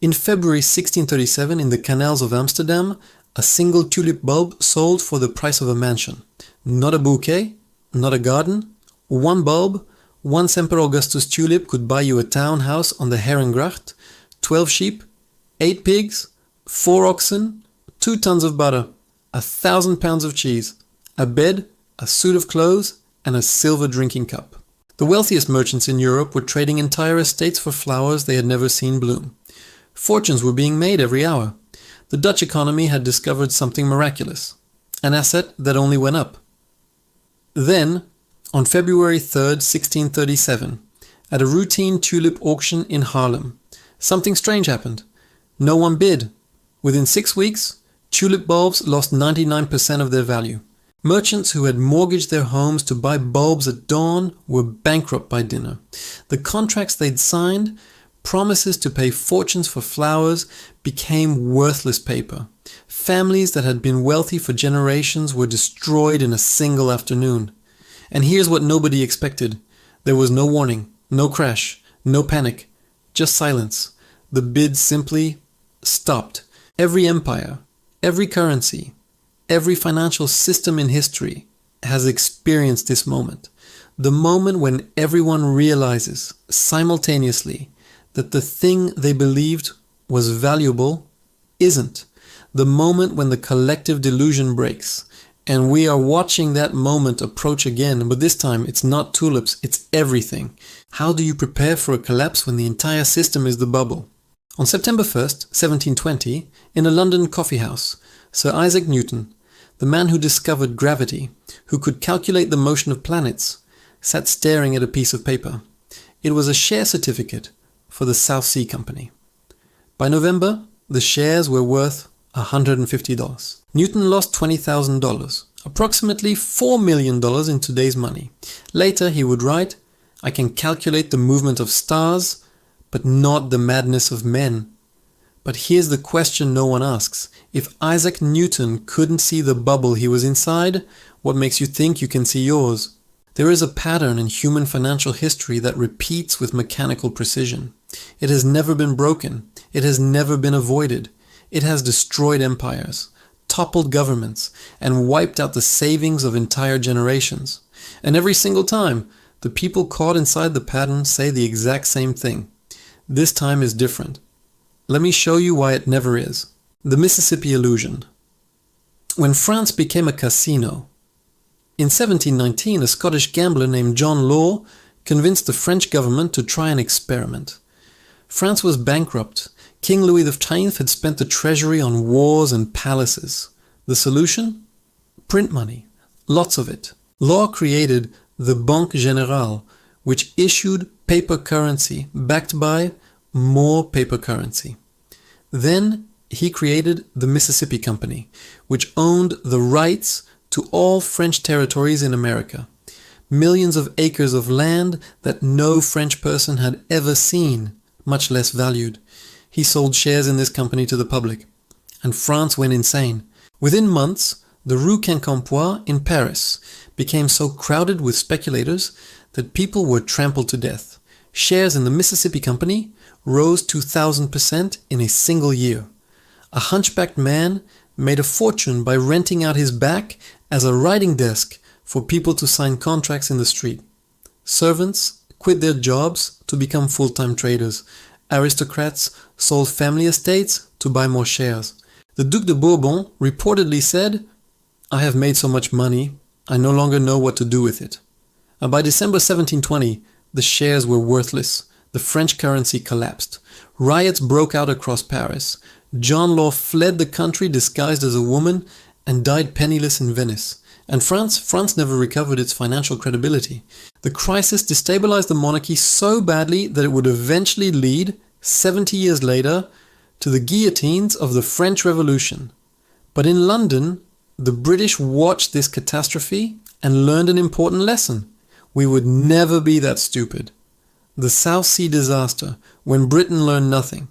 In February 1637, in the canals of Amsterdam, a single tulip bulb sold for the price of a mansion. Not a bouquet, not a garden, one bulb, one Semper Augustus tulip could buy you a townhouse on the Herengracht, 12 sheep, 8 pigs, 4 oxen, 2 tons of butter, 1,000 pounds of cheese, a bed, a suit of clothes, and a silver drinking cup. The wealthiest merchants in Europe were trading entire estates for flowers they had never seen bloom. Fortunes were being made every hour. The Dutch economy had discovered something miraculous, an asset that only went up. Then, on February 3rd, 1637, at a routine tulip auction in Haarlem, something strange happened. No one bid. Within 6 weeks, tulip bulbs lost 99% of their value. Merchants who had mortgaged their homes to buy bulbs at dawn were bankrupt by dinner. The contracts they'd signed, promises to pay fortunes for flowers, became worthless paper. Families that had been wealthy for generations were destroyed in a single afternoon. And here's what nobody expected. There was no warning, no crash, no panic, just silence. The bid simply stopped. Every empire, every currency, every financial system in history has experienced this moment. The moment when everyone realizes simultaneously that the thing they believed was valuable isn't. The moment when the collective delusion breaks. And we are watching that moment approach again, but this time it's not tulips, it's everything. How do you prepare for a collapse when the entire system is the bubble? On September 1st, 1720, in a London coffeehouse, Sir Isaac Newton, the man who discovered gravity, who could calculate the motion of planets, sat staring at a piece of paper. It was a share certificate for the South Sea Company. By November, the shares were worth $150. Newton lost $20,000, approximately $4 million in today's money. Later he would write, "I can calculate the movement of stars, but not the madness of men." But here's the question no one asks. If Isaac Newton couldn't see the bubble he was inside, what makes you think you can see yours? There is a pattern in human financial history that repeats with mechanical precision. It has never been broken. It has never been avoided. It has destroyed empires, toppled governments, and wiped out the savings of entire generations. And every single time, the people caught inside the pattern say the exact same thing. This time is different. Let me show you why it never is. The Mississippi illusion. When France became a casino, in 1719 a Scottish gambler named John Law convinced the French government to try an experiment. France was bankrupt. King Louis XV had spent the treasury on wars and palaces. The solution? Print money. Lots of it. Law created the Banque Générale, which issued paper currency backed by more paper currency. Then he created the Mississippi Company, which owned the rights to all French territories in America. Millions of acres of land that no French person had ever seen, much less valued. He sold shares in this company to the public, and France went insane. Within months, the Rue Quincampoix in Paris became so crowded with speculators that people were trampled to death. Shares in the Mississippi Company rose 2,000% in a single year. A hunchbacked man made a fortune by renting out his back as a writing desk for people to sign contracts in the street. Servants quit their jobs to become full-time traders. Aristocrats sold family estates to buy more shares. The Duc de Bourbon reportedly said, "I have made so much money, I no longer know what to do with it." And by December 1720, the shares were worthless. The French currency collapsed. Riots broke out across Paris. John Law fled the country disguised as a woman and died penniless in Venice. And France never recovered its financial credibility. The crisis destabilized the monarchy so badly that it would eventually lead, 70 years later, to the guillotines of the French Revolution. But in London, the British watched this catastrophe and learned an important lesson. We would never be that stupid. The South Sea disaster, when Britain learned nothing.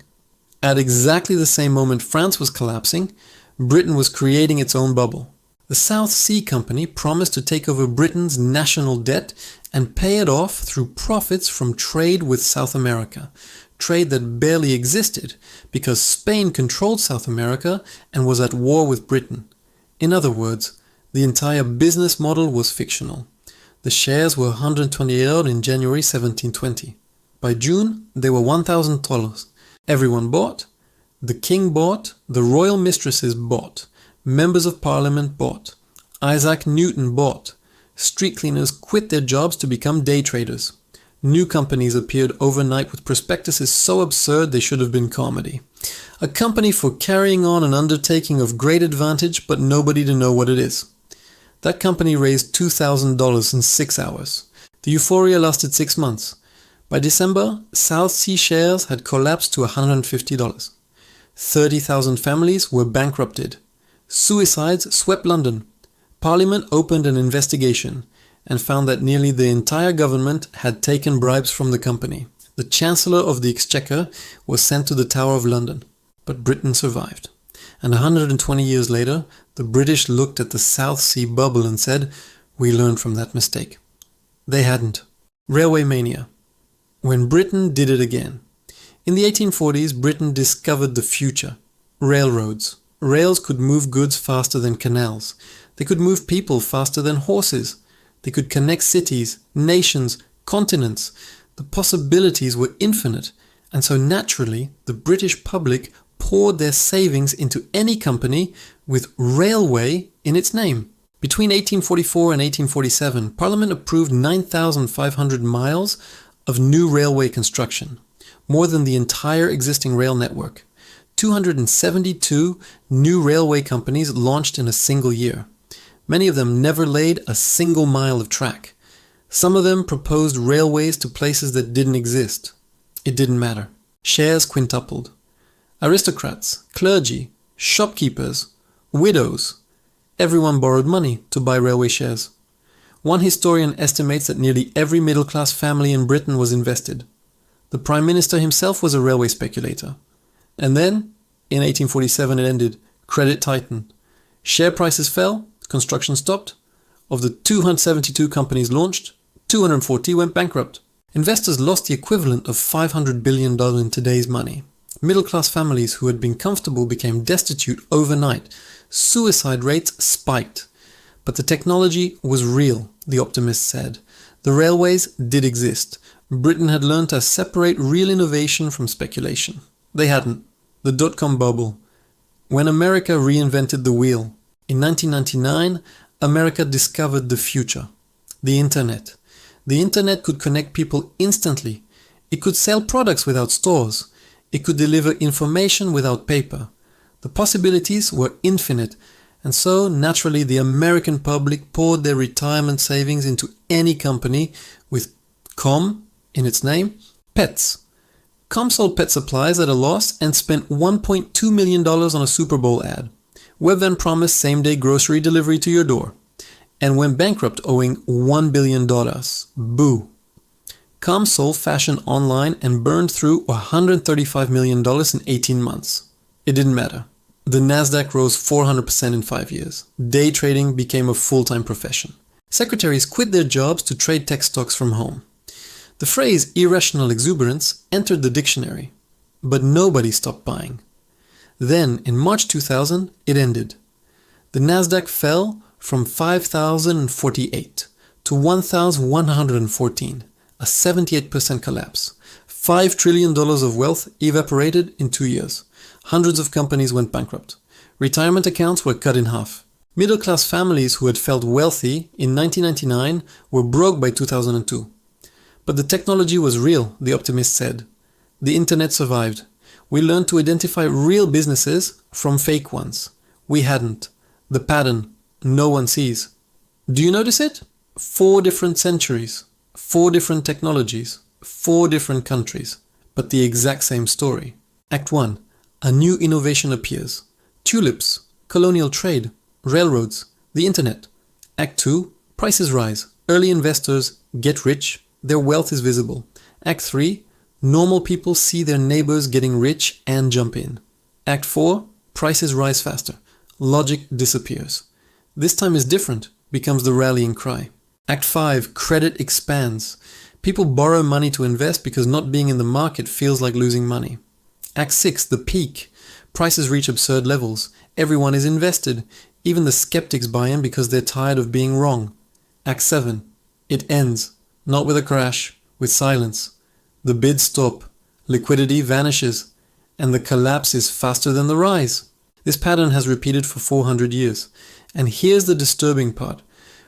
At exactly the same moment France was collapsing, Britain was creating its own bubble. The South Sea Company promised to take over Britain's national debt and pay it off through profits from trade with South America. trade that barely existed because Spain controlled South America and was at war with Britain. In other words, the entire business model was fictional. The shares were $128 in January 1720. By June, they were $1,000. Everyone bought. The king bought. The royal mistresses bought. Members of parliament bought. Isaac Newton bought. Street cleaners quit their jobs to become day traders. New companies appeared overnight with prospectuses so absurd they should have been comedy. A company for carrying on an undertaking of great advantage but nobody to know what it is. That company raised $2,000 in 6 hours. The euphoria lasted 6 months. By December, South Sea shares had collapsed to $150. 30,000 families were bankrupted. Suicides swept London. Parliament opened an investigation and found that nearly the entire government had taken bribes from the company. The Chancellor of the Exchequer was sent to the Tower of London. But Britain survived. And 120 years later, the British looked at the South Sea bubble and said, "We learned from that mistake." They hadn't. Railway mania. When Britain did it again. In the 1840s, Britain discovered the future. Railroads. Rails could move goods faster than canals. They could move people faster than horses. They could connect cities, nations, continents. The possibilities were infinite, and so naturally, the British public poured their savings into any company with railway in its name. Between 1844 and 1847, Parliament approved 9,500 miles of new railway construction, more than the entire existing rail network. 272 new railway companies launched in a single year. Many of them never laid a single mile of track. Some of them proposed railways to places that didn't exist. It didn't matter. Shares quintupled. Aristocrats, clergy, shopkeepers, widows, everyone borrowed money to buy railway shares. One historian estimates that nearly every middle-class family in Britain was invested. The Prime Minister himself was a railway speculator. And then, in 1847 it ended. Credit tightened. Share prices fell, construction stopped. Of the 272 companies launched, 240 went bankrupt. Investors lost the equivalent of $500 billion in today's money. Middle-class families who had been comfortable became destitute overnight. Suicide rates spiked. But the technology was real, the optimists said. The railways did exist. Britain had learned to separate real innovation from speculation. They hadn't. The dotcom bubble. When America reinvented the wheel. In 1999, America discovered the future. The Internet. The Internet could connect people instantly. It could sell products without stores. It could deliver information without paper. The possibilities were infinite, and so naturally the American public poured their retirement savings into any company with com in its name, pets. Com sold pet supplies at a loss and spent $1.2 million on a Super Bowl ad. Web then promised same-day grocery delivery to your door, and went bankrupt owing $1 billion. Boo. Com sold fashion online and burned through $135 million in 18 months. It didn't matter. The Nasdaq rose 400% in 5 years. Day trading became a full-time profession. Secretaries quit their jobs to trade tech stocks from home. The phrase irrational exuberance entered the dictionary, but nobody stopped buying. Then, in March 2000, it ended. The Nasdaq fell from 5,048 to 1,114, a 78% collapse. $5 trillion of wealth evaporated in 2 years. Hundreds of companies went bankrupt. Retirement accounts were cut in half. Middle-class families who had felt wealthy in 1999 were broke by 2002. But the technology was real, the optimist said. The internet survived. We learned to identify real businesses from fake ones. We hadn't. The pattern, no one sees. Do you notice it? 4 different centuries, 4 different technologies, 4 different countries, but the exact same story. Act 1. A new innovation appears. Tulips, colonial trade, railroads, the internet. Act 2. Prices rise. Early investors get rich. Their wealth is visible. Act 3. Normal people see their neighbors getting rich and jump in. Act 4. Prices rise faster. Logic disappears. This time is different, becomes the rallying cry. Act 5. Credit expands. People borrow money to invest because not being in the market feels like losing money. Act 6, the peak. Prices reach absurd levels. Everyone is invested. Even the skeptics buy in because they're tired of being wrong. Act 7, it ends. Not with a crash, with silence. The bids stop. Liquidity vanishes. And the collapse is faster than the rise. This pattern has repeated for 400 years. And here's the disturbing part.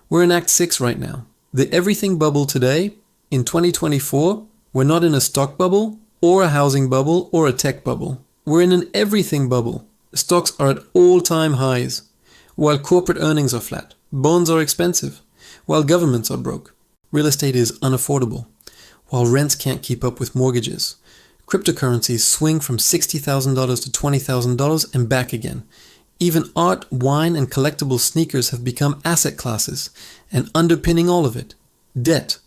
We're in Act 6 right now. The everything bubble today, in 2024, we're not in a stock bubble, or a housing bubble, or a tech bubble. We're in an everything bubble. Stocks are at all-time highs, while corporate earnings are flat. Bonds are expensive, while governments are broke. Real estate is unaffordable, while rents can't keep up with mortgages. Cryptocurrencies swing from $60,000 to $20,000 and back again. Even art, wine, and collectible sneakers have become asset classes, and underpinning all of it, debt.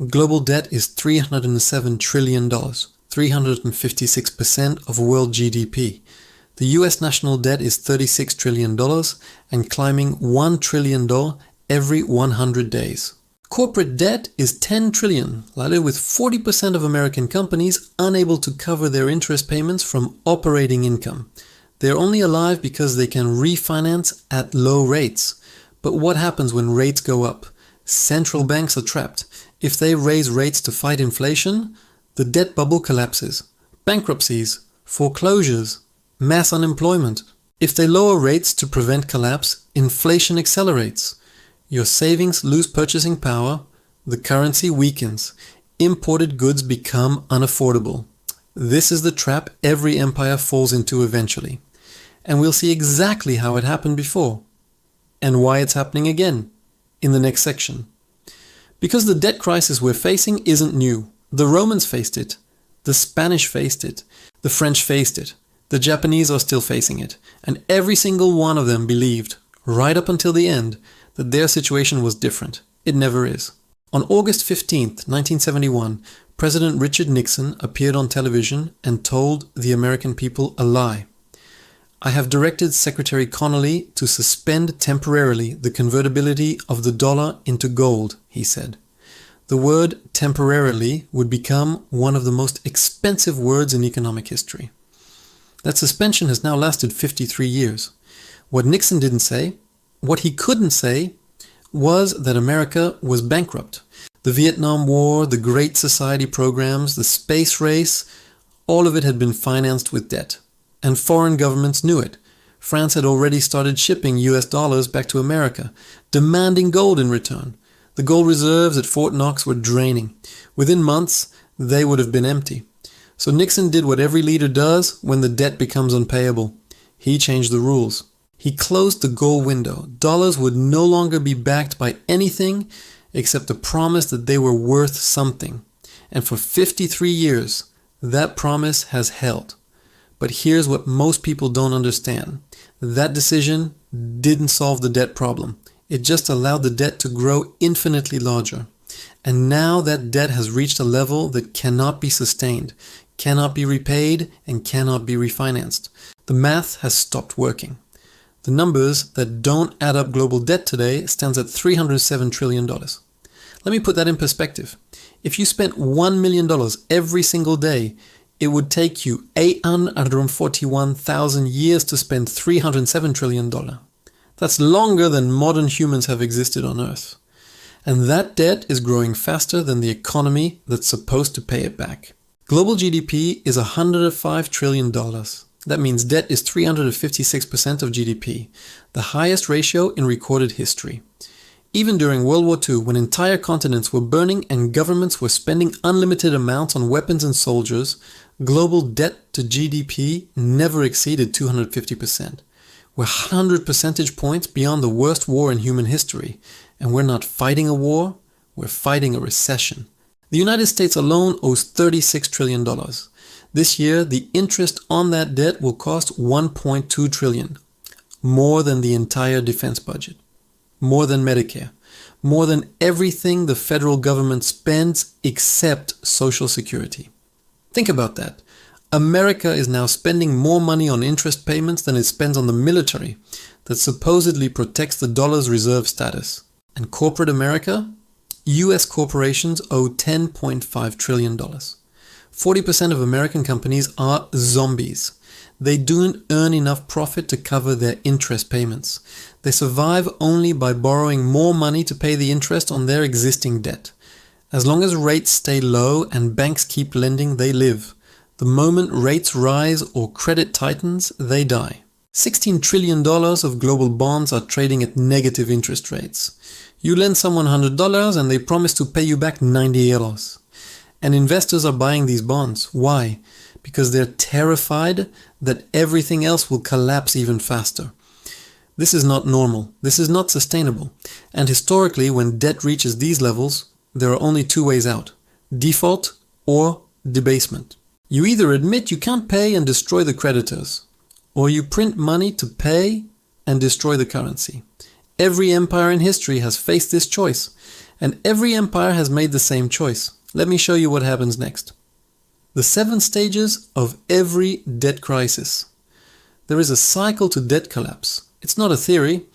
Global debt is $307 trillion, 356% of world GDP. The US national debt is $36 trillion and climbing $1 trillion every 100 days. Corporate debt is $10 trillion, lighted with 40% of American companies unable to cover their interest payments from operating income. They're only alive because they can refinance at low rates. But what happens when rates go up? Central banks are trapped. If they raise rates to fight inflation, the debt bubble collapses. Bankruptcies, foreclosures, mass unemployment. If they lower rates to prevent collapse, inflation accelerates. Your savings lose purchasing power, the currency weakens, imported goods become unaffordable. This is the trap every empire falls into eventually. And we'll see exactly how it happened before, and why it's happening again, in the next section. Because the debt crisis we're facing isn't new. The Romans faced it, the Spanish faced it, the French faced it, the Japanese are still facing it, and every single one of them believed, right up until the end, that their situation was different. It never is. On August 15th, 1971, President Richard Nixon appeared on television and told the American people a lie. I have directed Secretary Connolly to suspend temporarily the convertibility of the dollar into gold, he said. The word temporarily would become one of the most expensive words in economic history. That suspension has now lasted 53 years. What Nixon didn't say, what he couldn't say, was that America was bankrupt. The Vietnam War, the Great Society programs, the space race, all of it had been financed with debt. And foreign governments knew it. France had already started shipping US dollars back to America, demanding gold in return. The gold reserves at Fort Knox were draining. Within months, they would have been empty. So Nixon did what every leader does when the debt becomes unpayable. He changed the rules. He closed the gold window. Dollars would no longer be backed by anything except the promise that they were worth something. And for 53 years, that promise has held. But here's what most people don't understand. That decision didn't solve the debt problem. It just allowed the debt to grow infinitely larger. And now that debt has reached a level that cannot be sustained, cannot be repaid, and cannot be refinanced. The math has stopped working. The numbers that don't add up global debt today stands at $307 trillion. Let me put that in perspective. If you spent $1 million every single day, it would take you 841,000 years to spend $307 trillion. That's longer than modern humans have existed on Earth. And that debt is growing faster than the economy that's supposed to pay it back. Global GDP is $105 trillion. That means debt is 356% of GDP, the highest ratio in recorded history. Even during World War II, when entire continents were burning and governments were spending unlimited amounts on weapons and soldiers, global debt to GDP never exceeded 250%. We're 100 percentage points beyond the worst war in human history, and we're not fighting a war, we're fighting a recession. The United States alone owes $36 trillion. This year, the interest on that debt will cost $1.2 trillion, more than the entire defense budget. More than Medicare, more than everything the federal government spends except Social Security. Think about that. America is now spending more money on interest payments than it spends on the military that supposedly protects the dollar's reserve status. And corporate America? US corporations owe $10.5 trillion. 40% of American companies are zombies. They don't earn enough profit to cover their interest payments. They survive only by borrowing more money to pay the interest on their existing debt. As long as rates stay low and banks keep lending, they live. The moment rates rise or credit tightens, they die. $16 trillion of global bonds are trading at negative interest rates. You lend someone $100 and they promise to pay you back 90 euros. And investors are buying these bonds. Why? Because they're terrified that everything else will collapse even faster. This is not normal. This is not sustainable. And historically, when debt reaches these levels, there are only two ways out: default or debasement. You either admit you can't pay and destroy the creditors, or you print money to pay and destroy the currency. Every empire in history has faced this choice, and every empire has made the same choice. Let me show you what happens next. The 7 stages of every debt crisis. There is a cycle to debt collapse. It's not a theory.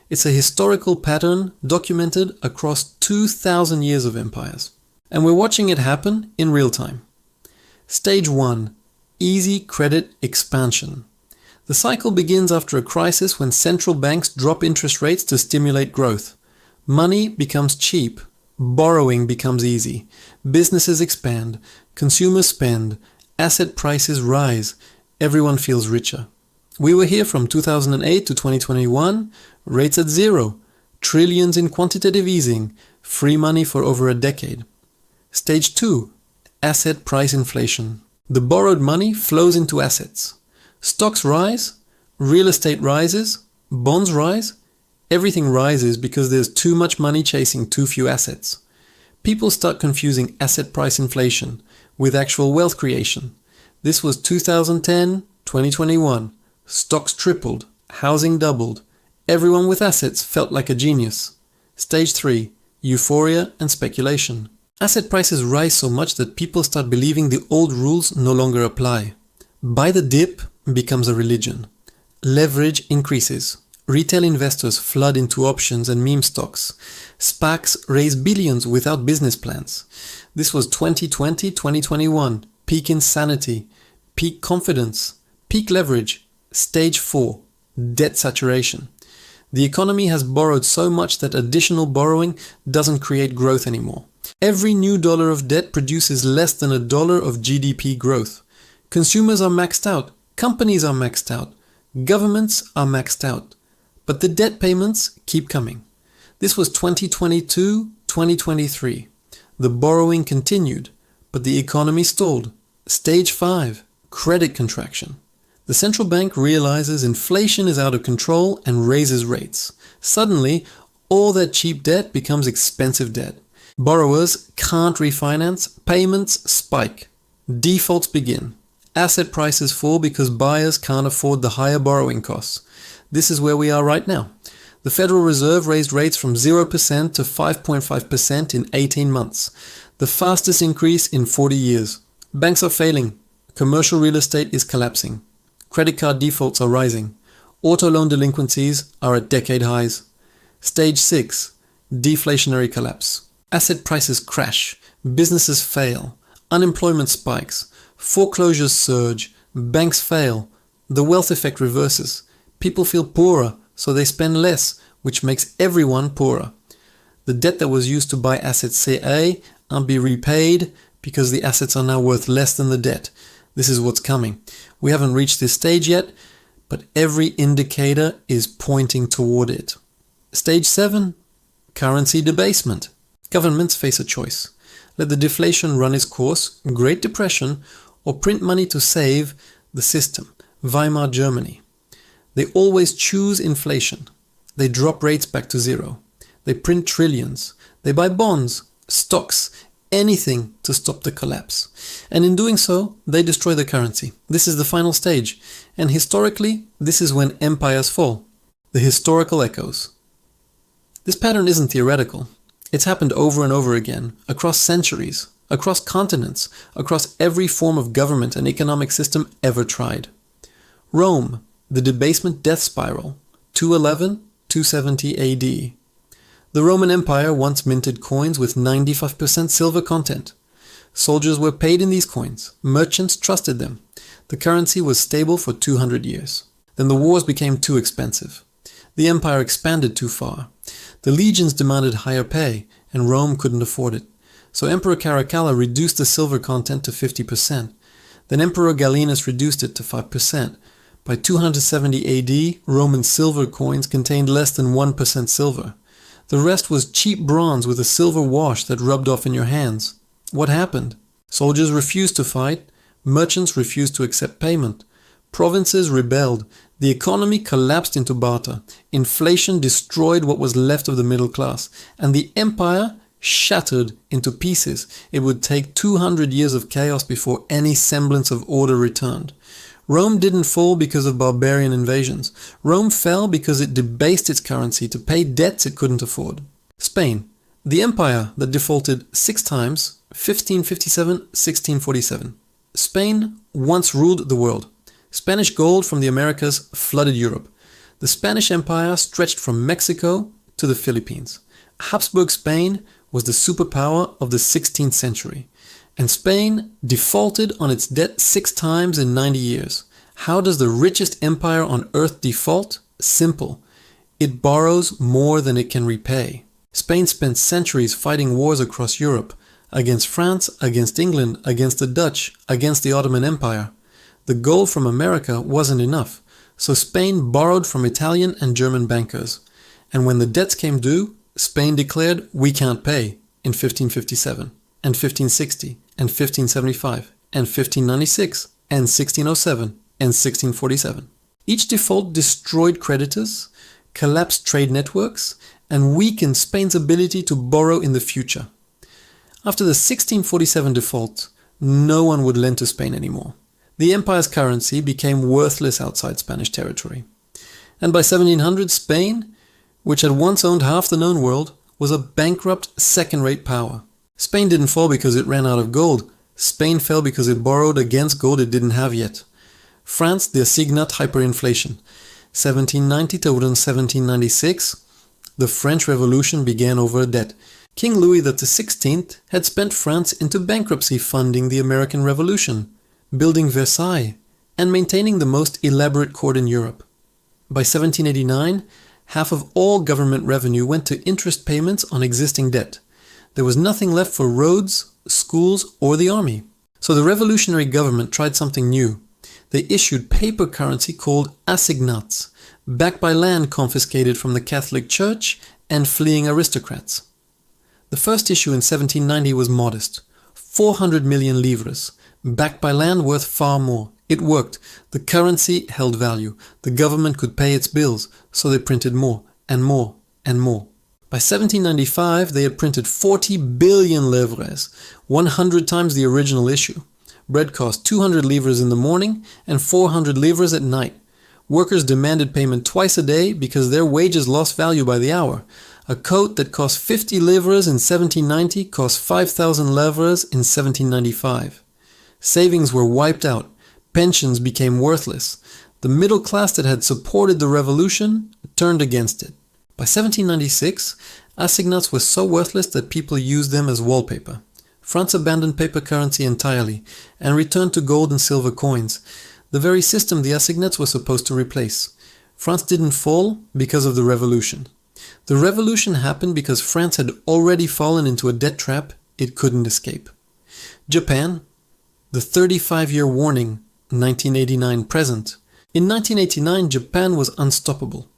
It's a historical pattern documented across 2,000 years of empires. And we're watching it happen in real time. Stage 1. Easy credit expansion. The cycle begins after a crisis when central banks drop interest rates to stimulate growth. Money becomes cheap. Borrowing becomes easy. Businesses expand. Consumers spend. Asset prices rise. Everyone feels richer. We were here from 2008 to 2021, rates at zero, trillions in quantitative easing, free money for over a decade. Stage 2. Asset price inflation. The borrowed money flows into assets. Stocks rise, real estate rises, bonds rise. Everything rises because there's too much money chasing too few assets. People start confusing asset price inflation with actual wealth creation. This was 2010, 2021. Stocks tripled, housing doubled. Everyone with assets felt like a genius. Stage 3. Euphoria and speculation. Asset prices rise so much that people start believing the old rules no longer apply. Buy the dip becomes a religion. Leverage increases. Retail investors flood into options and meme stocks. SPACs raise billions without business plans. This was 2020, 2021. Peak insanity. Peak confidence. Peak leverage. Stage 4. Debt saturation. The economy has borrowed so much that additional borrowing doesn't create growth anymore. Every new dollar of debt produces less than $1 of GDP growth. Consumers are maxed out. Companies are maxed out. Governments are maxed out. But the debt payments keep coming. This was 2022, 2023. The borrowing continued, but the economy stalled. Stage 5. Credit contraction. The central bank realizes inflation is out of control and raises rates. Suddenly, all that cheap debt becomes expensive debt. Borrowers can't refinance, payments spike. Defaults begin. Asset prices fall because buyers can't afford the higher borrowing costs. This is where we are right now. The Federal Reserve raised rates from 0% to 5.5% in 18 months, the fastest increase in 40 years. Banks are failing. Commercial real estate is collapsing. Credit card defaults are rising. Auto loan delinquencies are at decade highs. Stage 6. Deflationary collapse. Asset prices crash. Businesses fail. Unemployment spikes. Foreclosures surge. Banks fail. The wealth effect reverses. People feel poorer, so they spend less, which makes everyone poorer. The debt that was used to buy assets CA can't be repaid because the assets are now worth less than the debt. This is what's coming. We haven't reached this stage yet, but every indicator is pointing toward it. Stage 7. Currency debasement. Governments face a choice. Let the deflation run its course, Great Depression, or print money to save the system, Weimar Germany. They always choose inflation. They drop rates back to zero. They print trillions. They buy bonds, stocks, anything to stop the collapse. And in doing so, they destroy the currency. This is the final stage. And historically, this is when empires fall. The historical echoes. This pattern isn't theoretical. It's happened over and over again, across centuries, across continents, across every form of government and economic system ever tried. Rome, the debasement death spiral, 211-270 AD. The Roman Empire once minted coins with 95% silver content. Soldiers were paid in these coins. Merchants trusted them. The currency was stable for 200 years. Then the wars became too expensive. The empire expanded too far. The legions demanded higher pay, and Rome couldn't afford it. So Emperor Caracalla reduced the silver content to 50%. Then Emperor Gallienus reduced it to 5%. By 270 AD, Roman silver coins contained less than 1% silver. The rest was cheap bronze with a silver wash that rubbed off in your hands. What happened? Soldiers refused to fight. Merchants refused to accept payment. Provinces rebelled. The economy collapsed into barter. Inflation destroyed what was left of the middle class. And the empire shattered into pieces. It would take 200 years of chaos before any semblance of order returned. Rome didn't fall because of barbarian invasions. Rome fell because it debased its currency to pay debts it couldn't afford. Spain, the empire that defaulted 6 times, 1557, 1647. Spain once ruled the world. Spanish gold from the Americas flooded Europe. The Spanish Empire stretched from Mexico to the Philippines. Habsburg Spain was the superpower of the 16th century. And Spain defaulted on its debt 6 times in 90 years. How does the richest empire on earth default? Simple. It borrows more than it can repay. Spain spent centuries fighting wars across Europe, against France, against England, against the Dutch, against the Ottoman Empire. The gold from America wasn't enough, so Spain borrowed from Italian and German bankers. And when the debts came due, Spain declared, "We can't pay," in 1557, and 1560, and 1575, and 1596, and 1607, and 1647. Each default destroyed creditors, collapsed trade networks, and weakened Spain's ability to borrow in the future. After the 1647 default, no one would lend to Spain anymore. The empire's currency became worthless outside Spanish territory. And by 1700, Spain, which had once owned half the known world, was a bankrupt second-rate power. Spain didn't fall because it ran out of gold. Spain fell because it borrowed against gold it didn't have yet. France, the assignat hyperinflation. 1790 to 1796, the French Revolution began over a debt. King Louis XVI had spent France into bankruptcy funding the American Revolution, building Versailles, and maintaining the most elaborate court in Europe. By 1789, half of all government revenue went to interest payments on existing debt. There was nothing left for roads, schools, or the army. So the revolutionary government tried something new. They issued paper currency called assignats, backed by land confiscated from the Catholic Church and fleeing aristocrats. The first issue in 1790 was modest, 400 million livres, backed by land worth far more. It worked. The currency held value. The government could pay its bills, so they printed more and more and more. By 1795, they had printed 40 billion livres, 100 times the original issue. Bread cost 200 livres in the morning and 400 livres at night. Workers demanded payment twice a day because their wages lost value by the hour. A coat that cost 50 livres in 1790 cost 5,000 livres in 1795. Savings were wiped out. Pensions became worthless. The middle class that had supported the revolution turned against it. By 1796, assignats were so worthless that people used them as wallpaper. France abandoned paper currency entirely and returned to gold and silver coins, the very system the assignats were supposed to replace. France didn't fall because of the revolution. The revolution happened because France had already fallen into a debt trap it couldn't escape. Japan, the 35-year warning, 1989 present. In 1989, Japan was unstoppable.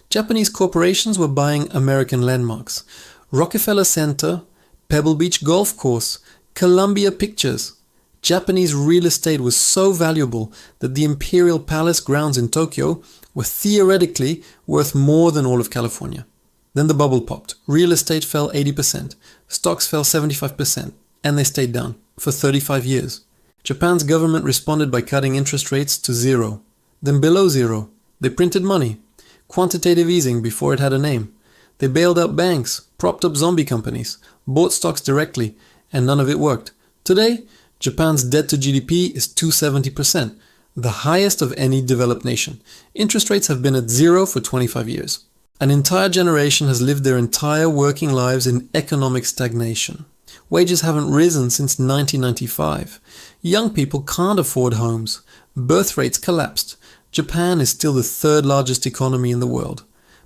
Japanese corporations were buying American landmarks. Rockefeller Center, Pebble Beach Golf Course, Columbia Pictures. Japanese real estate was so valuable that the Imperial Palace grounds in Tokyo were theoretically worth more than all of California. Then the bubble popped. Real estate fell 80%. Stocks fell 75%. And they stayed down for 35 years. Japan's government responded by cutting interest rates to 0. Then below 0. They printed money. Quantitative easing before it had a name. They bailed out banks, propped up zombie companies, bought stocks directly, and none of it worked. Today, Japan's debt to GDP is 270%, the highest of any developed nation. Interest rates have been at 0 for 25 years. An entire generation has lived their entire working lives in economic stagnation. Wages haven't risen since 1995. Young people can't afford homes. Birth rates collapsed. Japan is still the third largest economy in the world.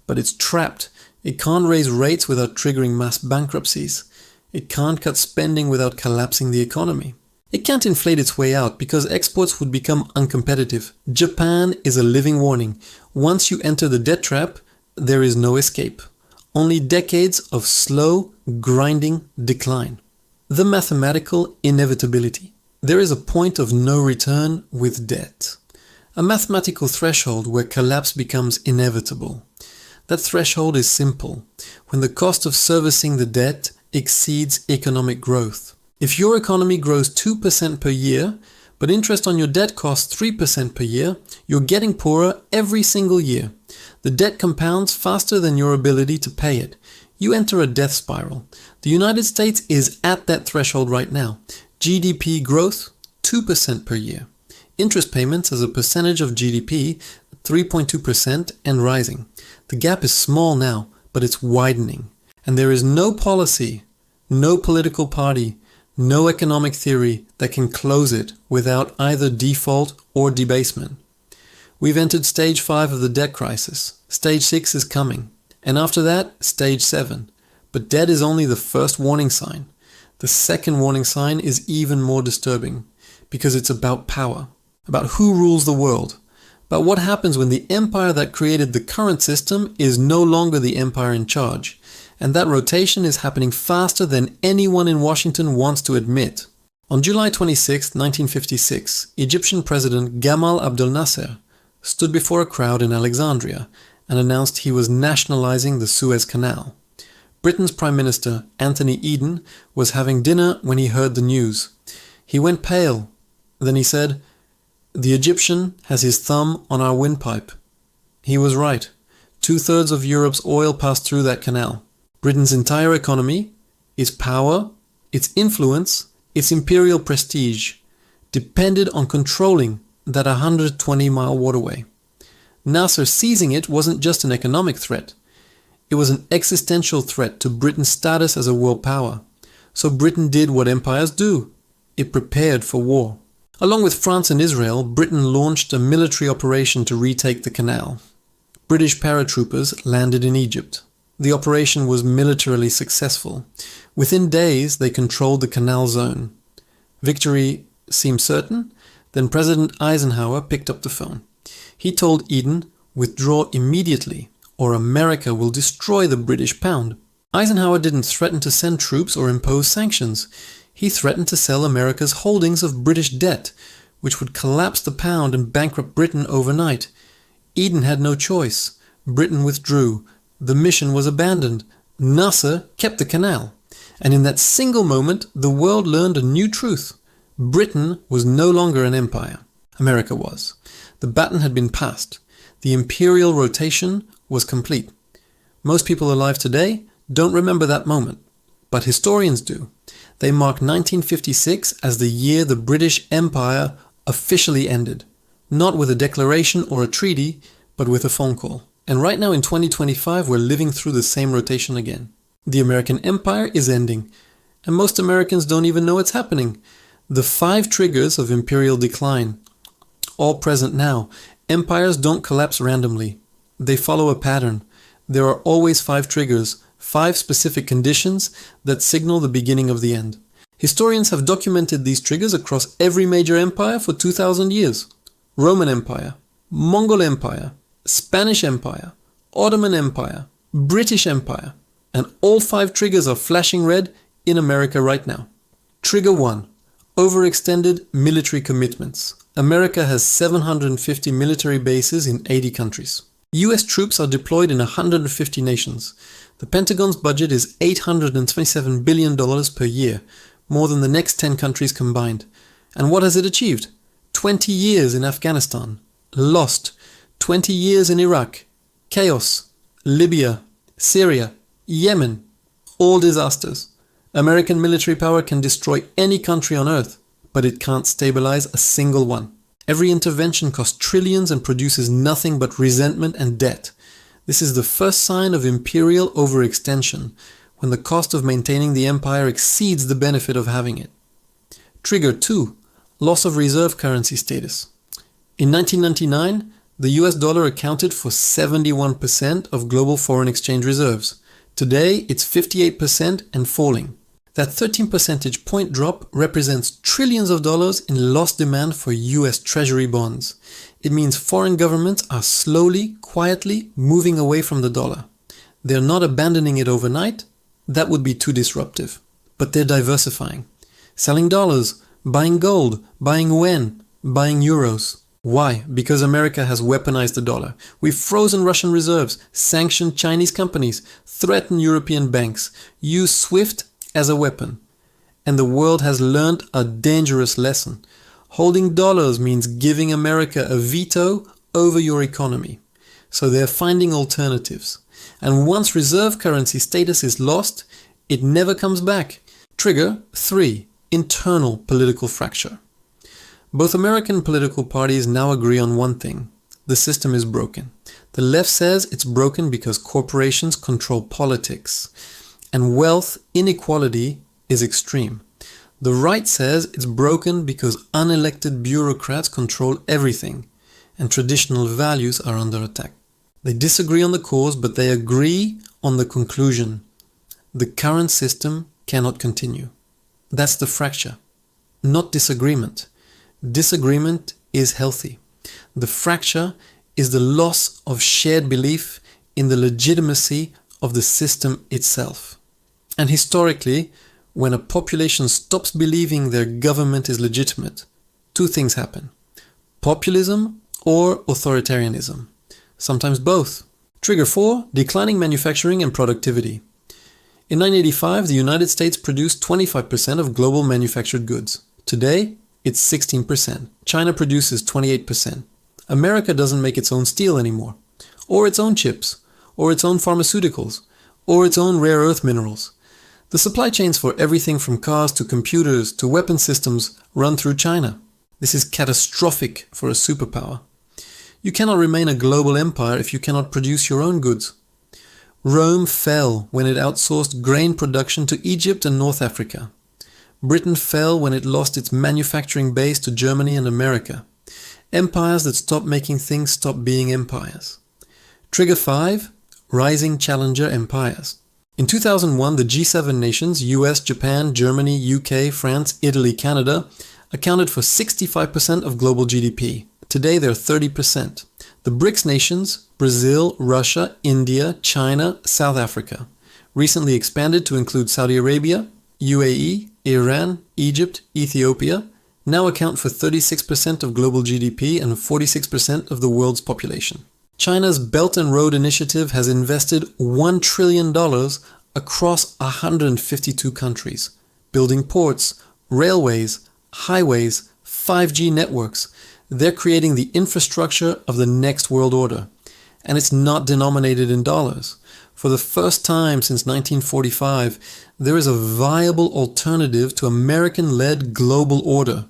But it's trapped. It can't raise rates without triggering mass bankruptcies. It can't cut spending without collapsing the economy. It can't inflate its way out because exports would become uncompetitive. Japan is a living warning. Once you enter the debt trap, there is no escape. Only decades of slow, grinding decline. The mathematical inevitability. There is a point of no return with debt. A mathematical threshold where collapse becomes inevitable. That threshold is simple. When the cost of servicing the debt exceeds economic growth. If your economy grows 2% per year, but interest on your debt costs 3% per year, you're getting poorer every single year. The debt compounds faster than your ability to pay it. You enter a death spiral. The United States is at that threshold right now. GDP growth, 2% per year. Interest payments as a percentage of GDP, 3.2% and rising. The gap is small now, but it's widening. And there is no policy, no political party, no economic theory that can close it without either default or debasement. We've entered stage 5 of the debt crisis. Stage 6 is coming. And after that, stage 7. But debt is only the first warning sign. The second warning sign is even more disturbing because it's about power, about who rules the world, about what happens when the empire that created the current system is no longer the empire in charge. And that rotation is happening faster than anyone in Washington wants to admit. On July 26, 1956, Egyptian President Gamal Abdel Nasser stood before a crowd in Alexandria and announced he was nationalizing the Suez Canal. Britain's Prime Minister, Anthony Eden, was having dinner when he heard the news. He went pale. Then he said, "The Egyptian has his thumb on our windpipe." He was right. 2/3 of Europe's oil passed through that canal. Britain's entire economy, its power, its influence, its imperial prestige, depended on controlling that 120-mile waterway. Nasser seizing it wasn't just an economic threat. It was an existential threat to Britain's status as a world power. So Britain did what empires do. It prepared for war. Along with France and Israel, Britain launched a military operation to retake the canal. British paratroopers landed in Egypt. The operation was militarily successful. Within days, they controlled the canal zone. Victory seemed certain. Then President Eisenhower picked up the phone. He told Eden, "Withdraw immediately, or America will destroy the British pound." Eisenhower didn't threaten to send troops or impose sanctions. He threatened to sell America's holdings of British debt, which would collapse the pound and bankrupt Britain overnight. Eden had no choice. Britain withdrew. The mission was abandoned. Nasser kept the canal. And in that single moment, the world learned a new truth. Britain was no longer an empire. America was. The baton had been passed. The imperial rotation was complete. Most people alive today don't remember that moment, but historians do. They mark 1956 as the year the British Empire officially ended. Not with a declaration or a treaty, but with a phone call. And right now in 2025, we're living through the same rotation again. The American Empire is ending, and most Americans don't even know it's happening. The 5 triggers of imperial decline, all present now. Empires don't collapse randomly. They follow a pattern. There are always 5 triggers, 5 specific conditions that signal the beginning of the end. Historians have documented these triggers across every major empire for 2,000 years. Roman Empire, Mongol Empire, Spanish Empire, Ottoman Empire, British Empire, and all 5 triggers are flashing red in America right now. Trigger 1. Overextended military commitments. America has 750 military bases in 80 countries. US troops are deployed in 150 nations. The Pentagon's budget is $827 billion per year, more than the next 10 countries combined. And what has it achieved? 20 years in Afghanistan. Lost. 20 years in Iraq. Chaos. Libya. Syria. Yemen. All disasters. American military power can destroy any country on earth, but it can't stabilize a single one. Every intervention costs trillions and produces nothing but resentment and debt. This is the first sign of imperial overextension, when the cost of maintaining the empire exceeds the benefit of having it. Trigger 2. Loss of reserve currency status. In 1999, the US dollar accounted for 71% of global foreign exchange reserves. Today, it's 58% and falling. That 13 percentage point drop represents trillions of dollars in lost demand for US Treasury bonds. It means foreign governments are slowly, quietly moving away from the dollar. They're not abandoning it overnight. That would be too disruptive. But they're diversifying. Selling dollars, buying gold, buying yuan, buying euros. Why? Because America has weaponized the dollar. We've frozen Russian reserves, sanctioned Chinese companies, threatened European banks, used SWIFT as a weapon. And the world has learned a dangerous lesson. Holding dollars means giving America a veto over your economy. So they're finding alternatives. And once reserve currency status is lost, it never comes back. Trigger 3. Internal political fracture. Both American political parties now agree on one thing. The system is broken. The left says it's broken because corporations control politics, and wealth inequality is extreme. The right says it's broken because unelected bureaucrats control everything, and traditional values are under attack. They disagree on the cause, but they agree on the conclusion. The current system cannot continue. That's the fracture, not disagreement. Disagreement is healthy. The fracture is the loss of shared belief in the legitimacy of the system itself. And historically, when a population stops believing their government is legitimate, two things happen: populism or authoritarianism. Sometimes both. Trigger 4. Declining manufacturing and productivity. In 1985, the United States produced 25% of global manufactured goods. Today, it's 16%. China produces 28%. America doesn't make its own steel anymore, or its own chips, or its own pharmaceuticals, or its own rare earth minerals. The supply chains for everything from cars to computers to weapon systems run through China. This is catastrophic for a superpower. You cannot remain a global empire if you cannot produce your own goods. Rome fell when it outsourced grain production to Egypt and North Africa. Britain fell when it lost its manufacturing base to Germany and America. Empires that stop making things stop being empires. Trigger 5. Rising challenger empires. In 2001, the G7 nations, US, Japan, Germany, UK, France, Italy, Canada, accounted for 65% of global GDP. Today they're 30%. The BRICS nations, Brazil, Russia, India, China, South Africa, recently expanded to include Saudi Arabia, UAE, Iran, Egypt, Ethiopia, now account for 36% of global GDP and 46% of the world's population. China's Belt and Road Initiative has invested $1 trillion across 152 countries, building ports, railways, highways, 5G networks. They're creating the infrastructure of the next world order. And it's not denominated in dollars. For the first time since 1945, there is a viable alternative to American-led global order,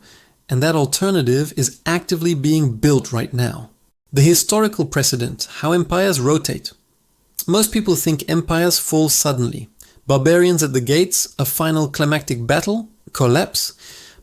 and that alternative is actively being built right now. The historical precedent, how empires rotate. Most people think empires fall suddenly. Barbarians at the gates, a final climactic battle, collapse.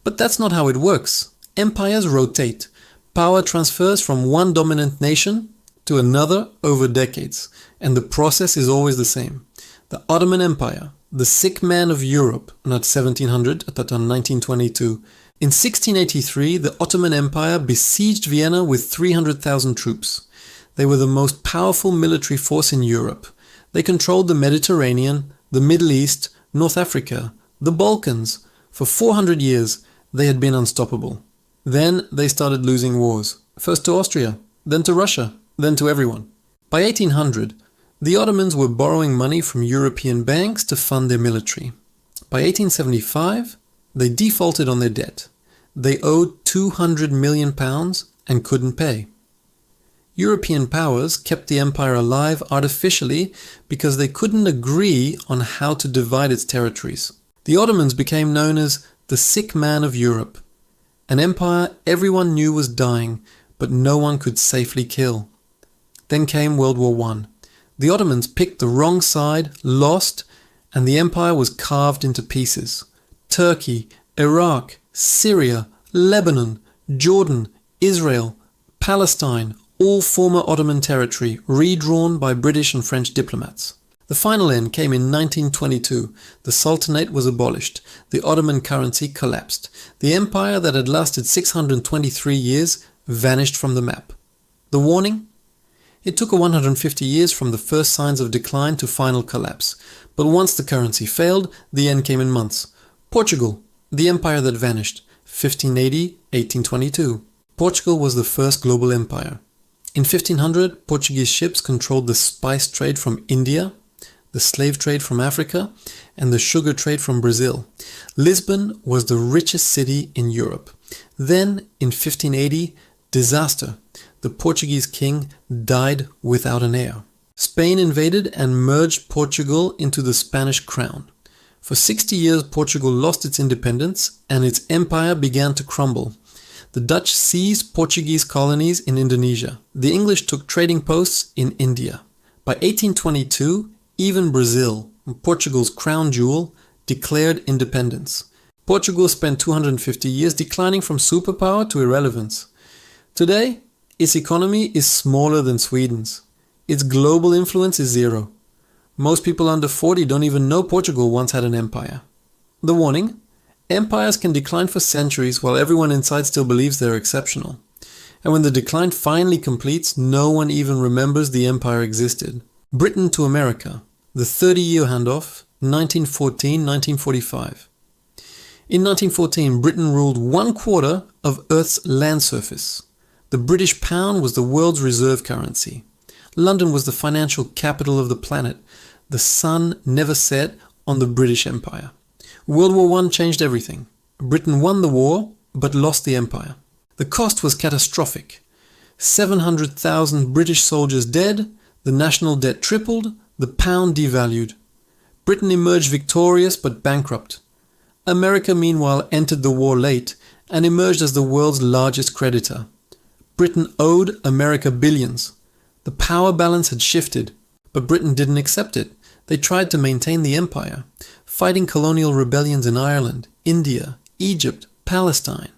But that's not how it works. Empires rotate. Power transfers from one dominant nation to another over decades, and the process is always the same. The Ottoman Empire, the sick man of Europe, not 1700, at that time 1922. In 1683, the Ottoman Empire besieged Vienna with 300,000 troops. They were the most powerful military force in Europe. They controlled the Mediterranean, the Middle East, North Africa, the Balkans. For 400 years, they had been unstoppable. Then they started losing wars, first to Austria, then to Russia, then to everyone. By 1800, the Ottomans were borrowing money from European banks to fund their military. By 1875, they defaulted on their debt. They owed £200 million and couldn't pay. European powers kept the empire alive artificially because they couldn't agree on how to divide its territories. The Ottomans became known as the sick man of Europe, an empire everyone knew was dying, but no one could safely kill. Then came World War I. The Ottomans picked the wrong side, lost, and the empire was carved into pieces. Turkey, Iraq, Syria, Lebanon, Jordan, Israel, Palestine, all former Ottoman territory, redrawn by British and French diplomats. The final end came in 1922. The Sultanate was abolished. The Ottoman currency collapsed. The empire that had lasted 623 years vanished from the map. The warning? It took 150 years from the first signs of decline to final collapse. But once the currency failed, the end came in months. Portugal, the empire that vanished, 1580-1822. Portugal was the first global empire. In 1500, Portuguese ships controlled the spice trade from India, the slave trade from Africa, and the sugar trade from Brazil. Lisbon was the richest city in Europe. Then, in 1580, disaster. The Portuguese king died without an heir. Spain invaded and merged Portugal into the Spanish crown. For 60 years, Portugal lost its independence and its empire began to crumble. The Dutch seized Portuguese colonies in Indonesia. The English took trading posts in India. By 1822, even Brazil, Portugal's crown jewel, declared independence. Portugal spent 250 years declining from superpower to irrelevance. Today, its economy is smaller than Sweden's. Its global influence is zero. Most people under 40 don't even know Portugal once had an empire. The warning? Empires can decline for centuries while everyone inside still believes they're exceptional. And when the decline finally completes, no one even remembers the empire existed. Britain to America, the 30-year handoff, 1914-1945. In 1914, Britain ruled 1/4 of Earth's land surface. The British pound was the world's reserve currency. London was the financial capital of the planet. The sun never set on the British Empire. World War I changed everything. Britain won the war, but lost the empire. The cost was catastrophic. 700,000 British soldiers dead, the national debt tripled, the pound devalued. Britain emerged victorious but bankrupt. America, meanwhile, entered the war late and emerged as the world's largest creditor. Britain owed America billions. The power balance had shifted, but Britain didn't accept it. They tried to maintain the empire, fighting colonial rebellions in Ireland, India, Egypt, Palestine.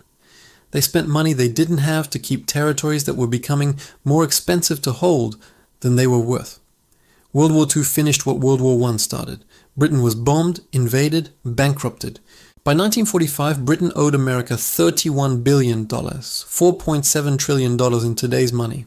They spent money they didn't have to keep territories that were becoming more expensive to hold than they were worth. World War II finished what World War I started. Britain was bombed, invaded, bankrupted. By 1945, Britain owed America $31 billion, $4.7 trillion in today's money.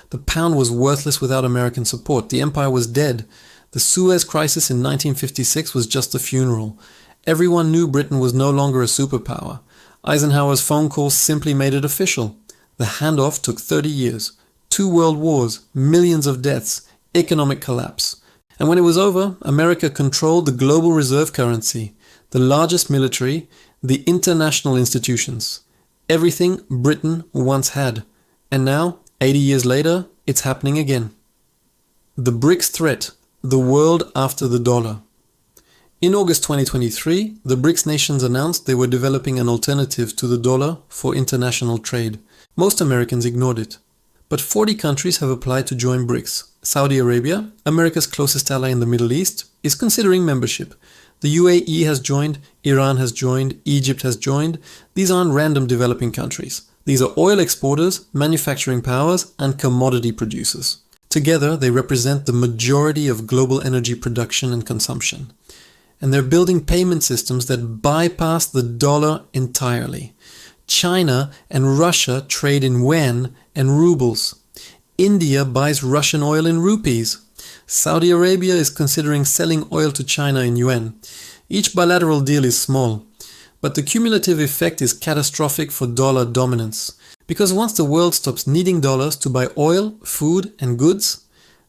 The pound was worthless without American support. The empire was dead. The Suez crisis in 1956 was just a funeral. Everyone knew Britain was no longer a superpower. Eisenhower's phone calls simply made it official. The handoff took 30 years. 2 world wars, millions of deaths, economic collapse. And when it was over, America controlled the global reserve currency, the largest military, the international institutions. Everything Britain once had. And now, 80 years later, it's happening again. The BRICS threat, the world after the dollar. In August 2023, the BRICS nations announced they were developing an alternative to the dollar for international trade. Most Americans ignored it. But 40 countries have applied to join BRICS. Saudi Arabia, America's closest ally in the Middle East, is considering membership. The UAE has joined, Iran has joined, Egypt has joined. These aren't random developing countries. These are oil exporters, manufacturing powers, and commodity producers. Together, they represent the majority of global energy production and consumption. And they're building payment systems that bypass the dollar entirely. China and Russia trade in yuan and rubles. India buys Russian oil in rupees. Saudi Arabia is considering selling oil to China in yuan. Each bilateral deal is small, but the cumulative effect is catastrophic for dollar dominance. Because once the world stops needing dollars to buy oil, food, and goods,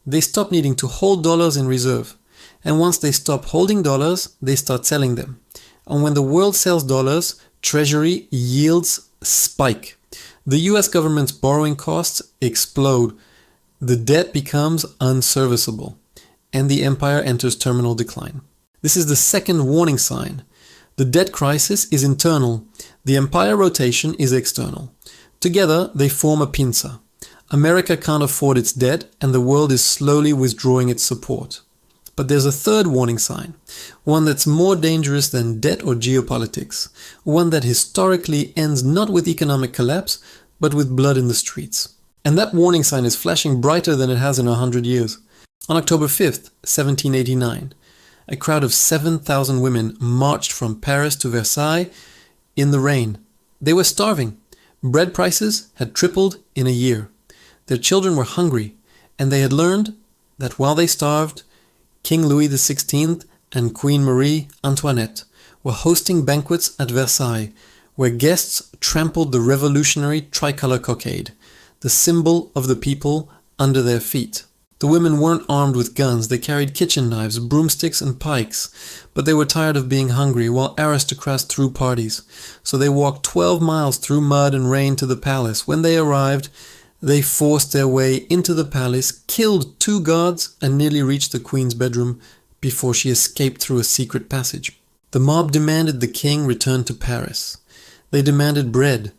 they stop needing to hold dollars in reserve. And once they stop holding dollars, they start selling them. And when the world sells dollars, Treasury yields spike. The US government's borrowing costs explode. The debt becomes unserviceable. And the empire enters terminal decline. This is the second warning sign. The debt crisis is internal. The empire rotation is external. Together, they form a pinza. America can't afford its debt and the world is slowly withdrawing its support. But there's a third warning sign, one that's more dangerous than debt or geopolitics, one that historically ends not with economic collapse, but with blood in the streets. And that warning sign is flashing brighter than it has in 100 years. On October 5th, 1789, a crowd of 7,000 women marched from Paris to Versailles in the rain. They were starving. Bread prices had tripled in a year. Their children were hungry, and they had learned that while they starved, King Louis XVI and Queen Marie Antoinette were hosting banquets at Versailles, where guests trampled the revolutionary tricolor cockade, the symbol of the people under their feet. The women weren't armed with guns, they carried kitchen knives, broomsticks and pikes, but they were tired of being hungry while aristocrats threw parties. So they walked 12 miles through mud and rain to the palace. When they arrived, they forced their way into the palace, killed 2 guards, and nearly reached the queen's bedroom before she escaped through a secret passage. The mob demanded the king return to Paris. They demanded bread.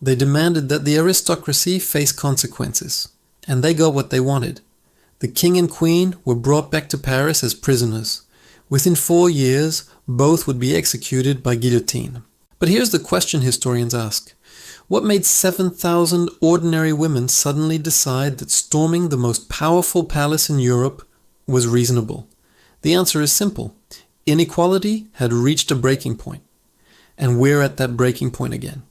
They demanded that the aristocracy face consequences. And they got what they wanted. The king and queen were brought back to Paris as prisoners. Within 4 years, both would be executed by guillotine. But here's the question historians ask. What made 7,000 ordinary women suddenly decide that storming the most powerful palace in Europe was reasonable? The answer is simple. Inequality had reached a breaking point. And we're at that breaking point again.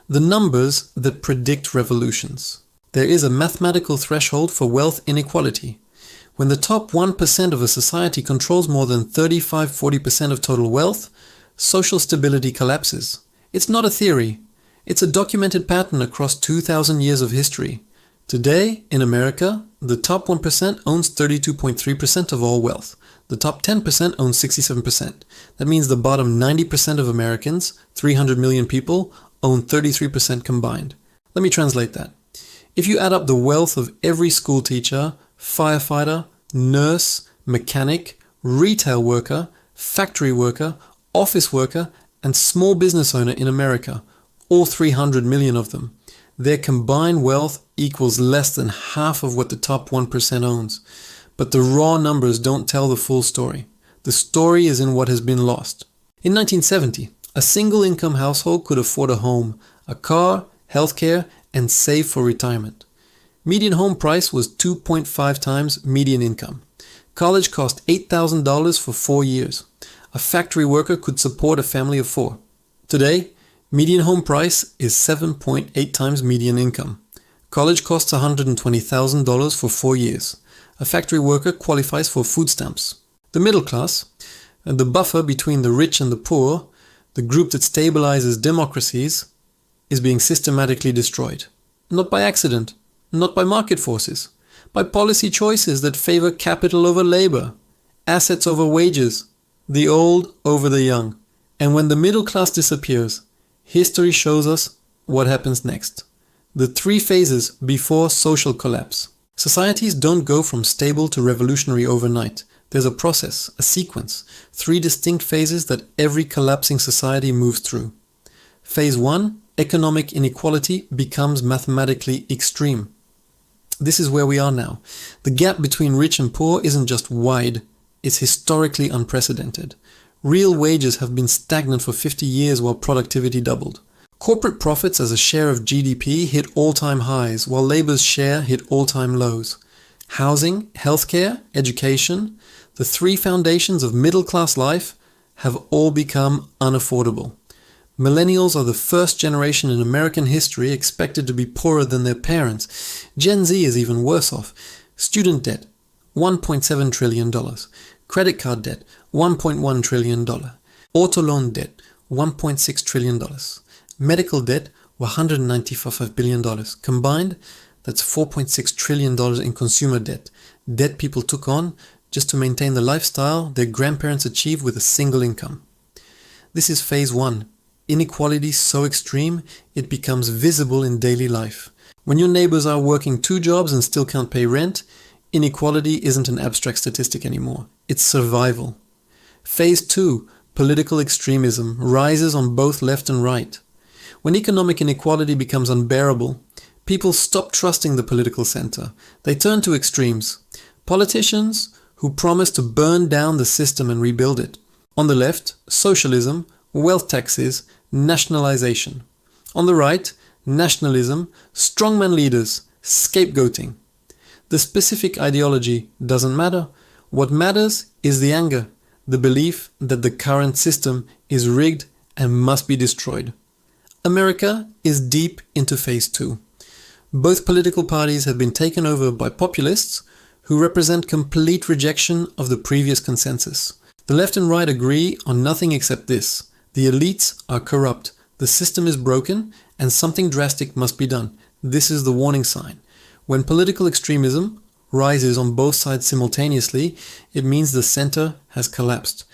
The numbers that predict revolutions. There is a mathematical threshold for wealth inequality. When the top 1% of a society controls more than 35-40% of total wealth, social stability collapses. It's not a theory. It's a documented pattern across 2,000 years of history. Today, in America, the top 1% owns 32.3% of all wealth. The top 10% owns 67%. That means the bottom 90% of Americans, 300 million people, own 33% combined. Let me translate that. If you add up the wealth of every school teacher, firefighter, nurse, mechanic, retail worker, factory worker, office worker, and small business owner in America, all 300 million of them, their combined wealth equals less than half of what the top 1% owns. But the raw numbers don't tell the full story. The story is in what has been lost. In 1970, a single income household could afford a home, a car, healthcare, and save for retirement. Median home price was 2.5 times median income. College cost $8,000 for 4 years. A factory worker could support a family of 4. Today, median home price is 7.8 times median income. College costs $120,000 for 4 years. A factory worker qualifies for food stamps. The middle class, the buffer between the rich and the poor, the group that stabilizes democracies, is being systematically destroyed. Not by accident, not by market forces, by policy choices that favor capital over labor, assets over wages, the old over the young. And when the middle class disappears, history shows us what happens next. The 3 phases before social collapse. Societies don't go from stable to revolutionary overnight. There's a process, a sequence, 3 distinct phases that every collapsing society moves through. Phase 1, economic inequality becomes mathematically extreme. This is where we are now. The gap between rich and poor isn't just wide, it's historically unprecedented. Real wages have been stagnant for 50 years while productivity doubled. Corporate profits as a share of GDP hit all-time highs, while labor's share hit all-time lows. Housing, healthcare, education, the 3 foundations of middle-class life, have all become unaffordable. Millennials are the first generation in American history expected to be poorer than their parents. Gen Z is even worse off. Student debt, $1.7 trillion. Credit card debt, $1.1 trillion. Auto loan debt, $1.6 trillion. Medical debt, $195 billion. Combined, that's $4.6 trillion in consumer debt. Debt people took on just to maintain the lifestyle their grandparents achieved with a single income. This is phase 1. Inequality so extreme, it becomes visible in daily life. When your neighbors are working 2 jobs and still can't pay rent, inequality isn't an abstract statistic anymore. It's survival. Phase 2, political extremism, rises on both left and right. When economic inequality becomes unbearable, People stopped trusting the political center. They turned to extremes. Politicians who promised to burn down the system and rebuild it. On the left, socialism, wealth taxes, nationalization. On the right, nationalism, strongman leaders, scapegoating. The specific ideology doesn't matter. What matters is the anger, the belief that the current system is rigged and must be destroyed. America is deep into phase 2. Both political parties have been taken over by populists who represent complete rejection of the previous consensus. The left and right agree on nothing except this: the elites are corrupt, the system is broken, and something drastic must be done. This is the warning sign. When political extremism rises on both sides simultaneously, it means the center has collapsed.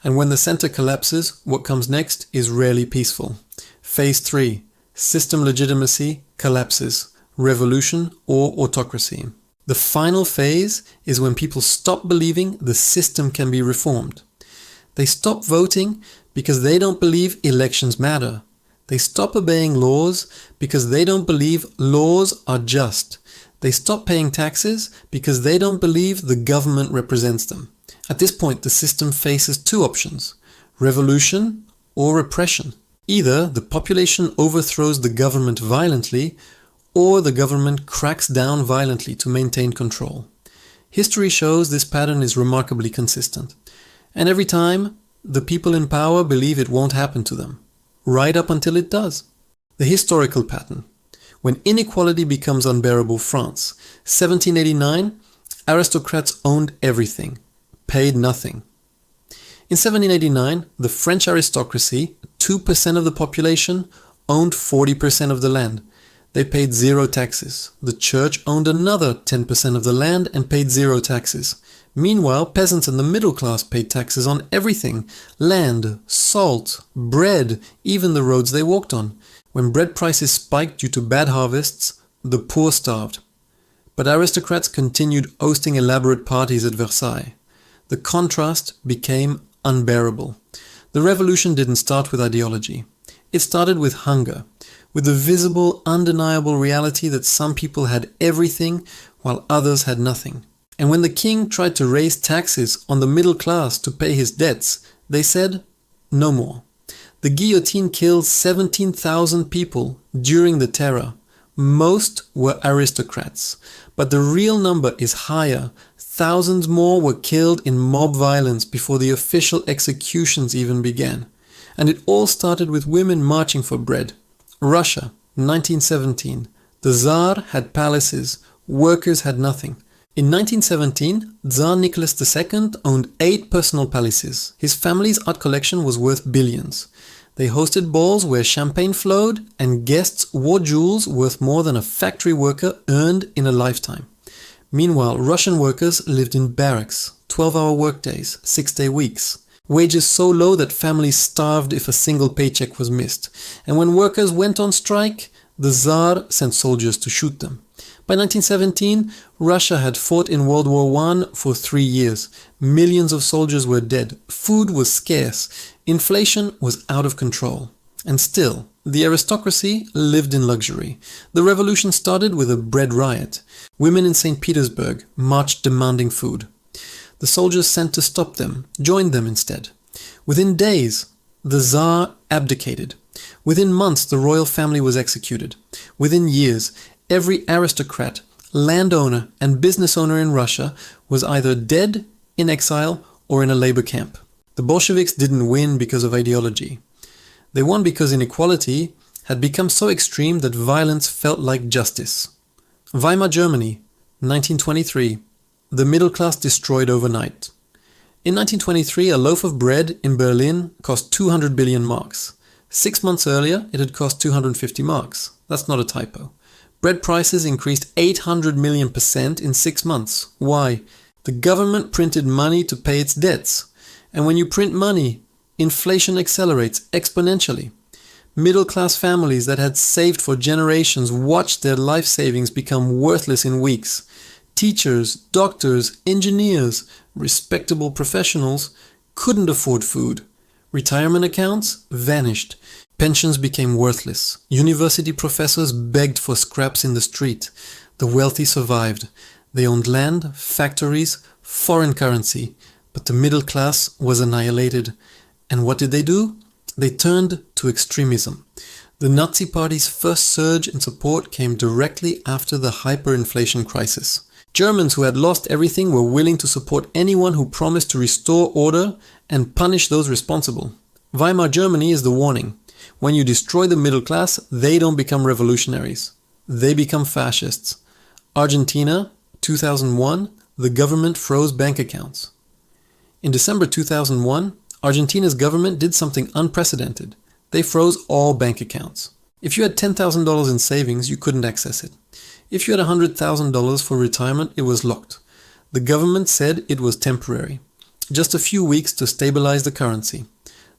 And when the center collapses, what comes next is rarely peaceful. Phase 3. System legitimacy collapses. Revolution or autocracy. The final phase is when people stop believing the system can be reformed. They stop voting because they don't believe elections matter. They stop obeying laws because they don't believe laws are just. They stop paying taxes because they don't believe the government represents them. At this point, the system faces two options: revolution or repression. Either the population overthrows the government violently, or the government cracks down violently to maintain control. History shows this pattern is remarkably consistent. And every time, the people in power believe it won't happen to them, right up until it does. The historical pattern. When inequality becomes unbearable, France. 1789, aristocrats owned everything, paid nothing. In 1789, the French aristocracy, 2% of the population, owned 40% of the land. They paid zero taxes. The church owned another 10% of the land and paid zero taxes. Meanwhile, peasants and the middle class paid taxes on everything: land, salt, bread, even the roads they walked on. When bread prices spiked due to bad harvests, the poor starved. But aristocrats continued hosting elaborate parties at Versailles. The contrast became unbearable. The revolution didn't start with ideology. It started with hunger, with the visible, undeniable reality that some people had everything while others had nothing. And when the king tried to raise taxes on the middle class to pay his debts, they said, no more. The guillotine killed 17,000 people during the terror. Most were aristocrats, but the real number is higher. Thousands more were killed in mob violence before the official executions even began. And it all started with women marching for bread. Russia, 1917. The Tsar had palaces, workers had nothing. In 1917, Tsar Nicholas II owned 8 personal palaces. His family's art collection was worth billions. They hosted balls where champagne flowed, and guests wore jewels worth more than a factory worker earned in a lifetime. Meanwhile, Russian workers lived in barracks, 12-hour workdays, 6-day weeks. Wages so low that families starved if a single paycheck was missed. And when workers went on strike, the Tsar sent soldiers to shoot them. By 1917, Russia had fought in World War I for 3 years. Millions of soldiers were dead. Food was scarce. Inflation was out of control. And still, the aristocracy lived in luxury. The revolution started with a bread riot. Women in St. Petersburg marched demanding food. The soldiers sent to stop them joined them instead. Within days, the Tsar abdicated. Within months, the royal family was executed. Within years, every aristocrat, landowner, and business owner in Russia was either dead, in exile, or in a labor camp. The Bolsheviks didn't win because of ideology. They won because inequality had become so extreme that violence felt like justice. Weimar Germany, 1923. The middle class destroyed overnight. In 1923, a loaf of bread in Berlin cost 200 billion marks. 6 months earlier, it had cost 250 marks. That's not a typo. Bread prices increased 800 million% in 6 months. Why? The government printed money to pay its debts. And when you print money, inflation accelerates exponentially. Middle-class families that had saved for generations watched their life savings become worthless in weeks. Teachers, doctors, engineers, respectable professionals couldn't afford food. Retirement accounts vanished. Pensions became worthless. University professors begged for scraps in the street. The wealthy survived. They owned land, factories, foreign currency, but the middle class was annihilated. And what did they do? They turned to extremism. The Nazi Party's first surge in support came directly after the hyperinflation crisis. Germans who had lost everything were willing to support anyone who promised to restore order and punish those responsible. Weimar Germany is the warning. When you destroy the middle class, they don't become revolutionaries. They become fascists. Argentina, 2001, the government froze bank accounts. In December 2001, Argentina's government did something unprecedented. They froze all bank accounts. If you had $10,000 in savings, you couldn't access it. If you had $100,000 for retirement, it was locked. The government said it was temporary. Just a few weeks to stabilize the currency.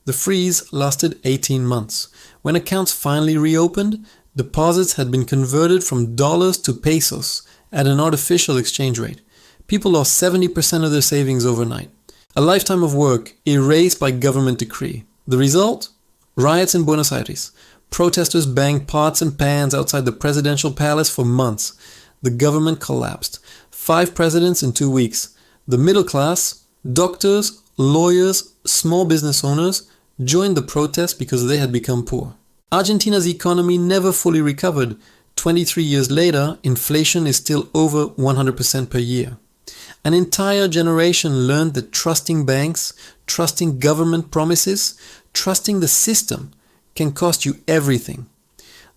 The freeze lasted 18 months. When accounts finally reopened, deposits had been converted from dollars to pesos at an artificial exchange rate. People lost 70% of their savings overnight. A lifetime of work erased by government decree. The result? Riots in Buenos Aires. Protesters banged pots and pans outside the presidential palace for months. The government collapsed. 5 presidents in 2 weeks. The middle class, doctors, lawyers, small business owners joined the protest because they had become poor. Argentina's economy never fully recovered. 23 years later, inflation is still over 100% per year. An entire generation learned that trusting banks, trusting government promises, trusting the system can cost you everything.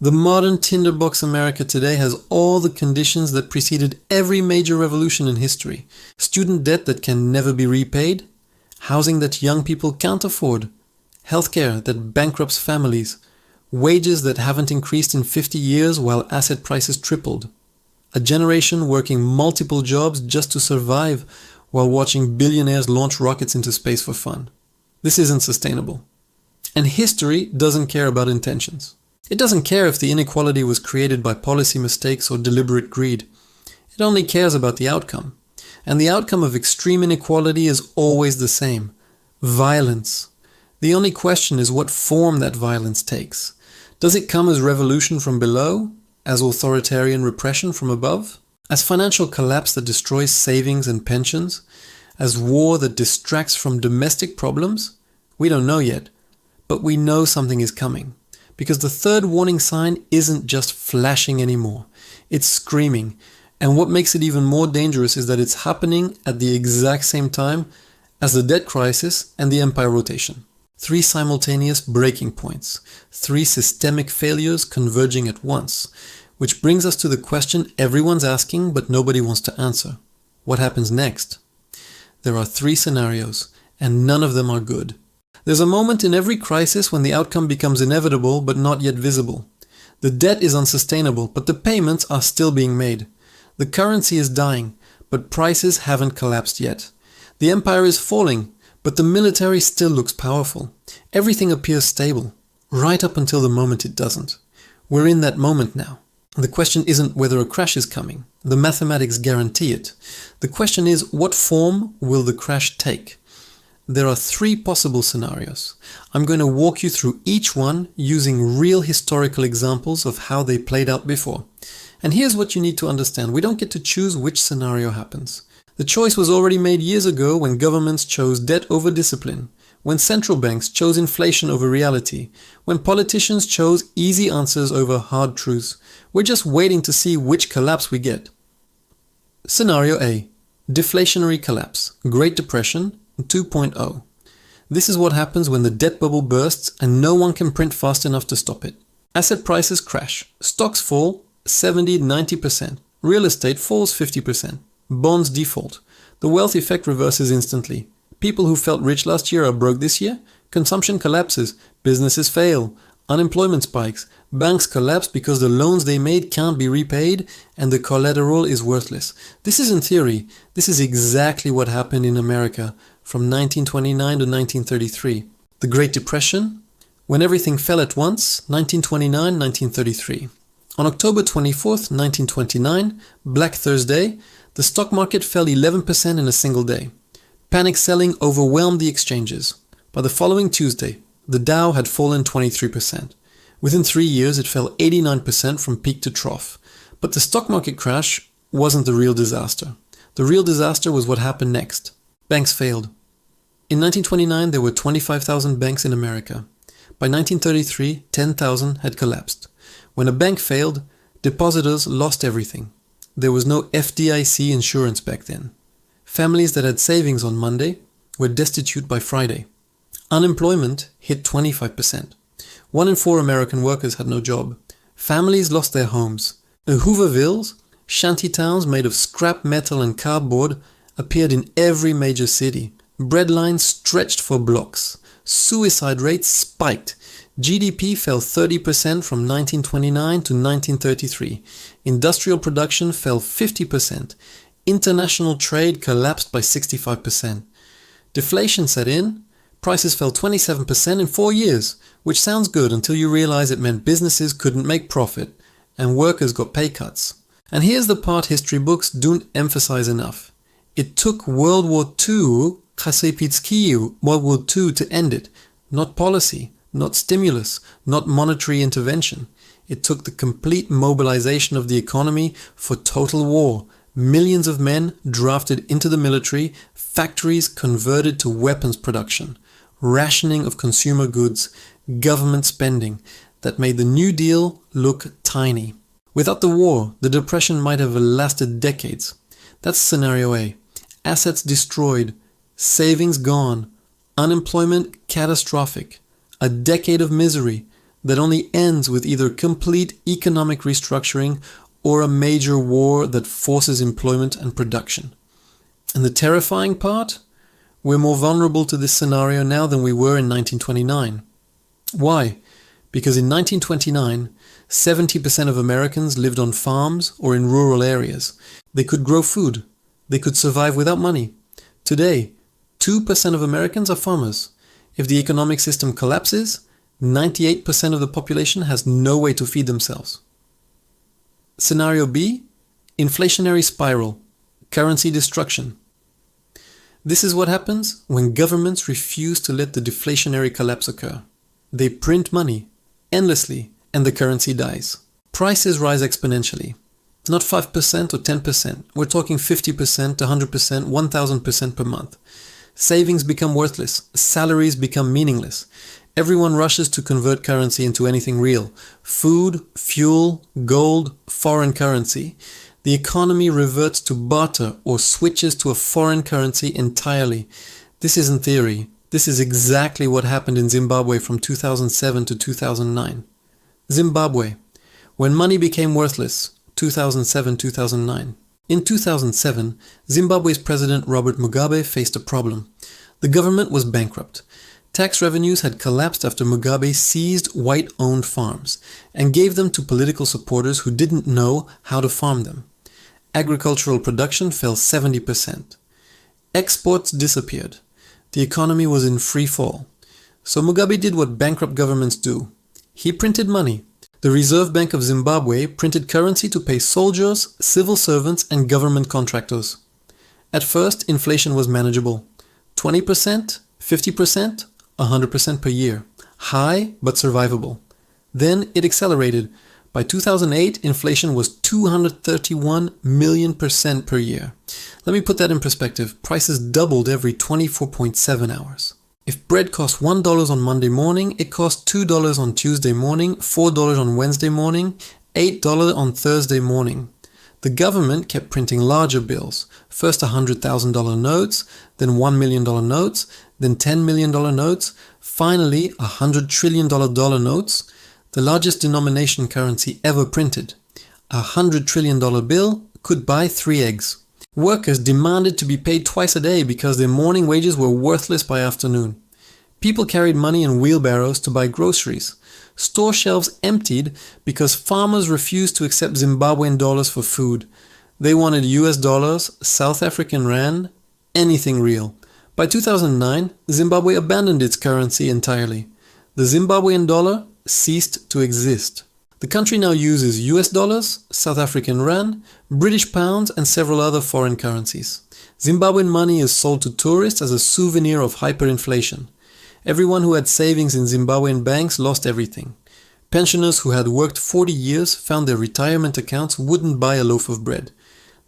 The modern tinderbox America today has all the conditions that preceded every major revolution in history. Student debt that can never be repaid, housing that young people can't afford, healthcare that bankrupts families, wages that haven't increased in 50 years while asset prices tripled, a generation working multiple jobs just to survive while watching billionaires launch rockets into space for fun. This isn't sustainable. And history doesn't care about intentions. It doesn't care if the inequality was created by policy mistakes or deliberate greed. It only cares about the outcome. And the outcome of extreme inequality is always the same: violence. The only question is what form that violence takes. Does it come as revolution from below? As authoritarian repression from above? As financial collapse that destroys savings and pensions? As war that distracts from domestic problems? We don't know yet. But we know something is coming, because the third warning sign isn't just flashing anymore. It's screaming, and what makes it even more dangerous is that it's happening at the exact same time as the debt crisis and the empire rotation. 3 simultaneous breaking points, 3 systemic failures converging at once, which brings us to the question everyone's asking but nobody wants to answer. What happens next? There are 3 scenarios, and none of them are good. There's a moment in every crisis when the outcome becomes inevitable but not yet visible. The debt is unsustainable, but the payments are still being made. The currency is dying, but prices haven't collapsed yet. The empire is falling, but the military still looks powerful. Everything appears stable, right up until the moment it doesn't. We're in that moment now. The question isn't whether a crash is coming. The mathematics guarantee it. The question is, what form will the crash take? There are 3 possible scenarios. I'm going to walk you through each one using real historical examples of how they played out before. And here's what you need to understand. We don't get to choose which scenario happens. The choice was already made years ago when governments chose debt over discipline, when central banks chose inflation over reality, when politicians chose easy answers over hard truths. We're just waiting to see which collapse we get. Scenario A. Deflationary collapse. Great Depression 2.0. This is what happens when the debt bubble bursts and no one can print fast enough to stop it. Asset prices crash. Stocks fall 70-90%. Real estate falls 50%. Bonds default. The wealth effect reverses instantly. People who felt rich last year are broke this year. Consumption collapses. Businesses fail. Unemployment spikes. Banks collapse because the loans they made can't be repaid and the collateral is worthless. This isn't theory. This is exactly what happened in America from 1929 to 1933. The Great Depression, when everything fell at once, 1929-1933. On October 24th, 1929, Black Thursday, the stock market fell 11% in a single day. Panic selling overwhelmed the exchanges. By the following Tuesday, the Dow had fallen 23%. Within 3 years, it fell 89% from peak to trough. But the stock market crash wasn't the real disaster. The real disaster was what happened next. Banks failed. In 1929, there were 25,000 banks in America. By 1933, 10,000 had collapsed. When a bank failed, depositors lost everything. There was no FDIC insurance back then. Families that had savings on Monday were destitute by Friday. Unemployment hit 25%. 1 in 4 American workers had no job. Families lost their homes. The Hoovervilles, shanty towns made of scrap metal and cardboard, appeared in every major city. Bread lines stretched for blocks. Suicide rates spiked. GDP fell 30% from 1929 to 1933. Industrial production fell 50%. International trade collapsed by 65%. Deflation set in. Prices fell 27% in 4 years, which sounds good until you realize it meant businesses couldn't make profit and workers got pay cuts. And here's the part history books don't emphasize enough. It took World War II, World War II to end it. Not policy, not stimulus, not monetary intervention. It took the complete mobilization of the economy for total war. Millions of men drafted into the military, factories converted to weapons production, rationing of consumer goods, government spending that made the New Deal look tiny. Without the war, the depression might have lasted decades. That's scenario A. Assets destroyed, savings gone, unemployment catastrophic, a decade of misery that only ends with either complete economic restructuring or a major war that forces employment and production. And the terrifying part? We're more vulnerable to this scenario now than we were in 1929. Why? Because in 1929, 70% of Americans lived on farms or in rural areas. They could grow food. They could survive without money. Today, 2% of Americans are farmers. If the economic system collapses, 98% of the population has no way to feed themselves. Scenario B, inflationary spiral, currency destruction. This is what happens when governments refuse to let the deflationary collapse occur. They print money endlessly and the currency dies. Prices rise exponentially. Not 5% or 10%. We're talking 50% to 100%, 1000% per month. Savings become worthless. Salaries become meaningless. Everyone rushes to convert currency into anything real. Food, fuel, gold, foreign currency. The economy reverts to barter or switches to a foreign currency entirely. This isn't theory. This is exactly what happened in Zimbabwe from 2007 to 2009. Zimbabwe. When money became worthless, 2007-2009. In 2007, Zimbabwe's President Robert Mugabe faced a problem. The government was bankrupt. Tax revenues had collapsed after Mugabe seized white-owned farms and gave them to political supporters who didn't know how to farm them. Agricultural production fell 70%. Exports disappeared. The economy was in free fall. So Mugabe did what bankrupt governments do. He printed money. The Reserve Bank of Zimbabwe printed currency to pay soldiers, civil servants, and government contractors. At first, inflation was manageable. 20%, 50%, 100% per year. High, but survivable. Then it accelerated. By 2008, inflation was 231 million% per year. Let me put that in perspective. Prices doubled every 24.7 hours. If bread cost $1 on Monday morning, it cost $2 on Tuesday morning, $4 on Wednesday morning, $8 on Thursday morning. The government kept printing larger bills. First $100,000 notes, then $1 million notes, then $10 million notes, finally $100 trillion notes, the largest denomination currency ever printed. A $100 trillion bill could buy 3 eggs. Workers demanded to be paid twice a day because their morning wages were worthless by afternoon. People carried money in wheelbarrows to buy groceries. Store shelves emptied because farmers refused to accept Zimbabwean dollars for food. They wanted US dollars, South African rand, anything real. By 2009, Zimbabwe abandoned its currency entirely. The Zimbabwean dollar ceased to exist. The country now uses US dollars, South African rand, British pounds, and several other foreign currencies. Zimbabwean money is sold to tourists as a souvenir of hyperinflation. Everyone who had savings in Zimbabwean banks lost everything. Pensioners who had worked 40 years found their retirement accounts wouldn't buy a loaf of bread.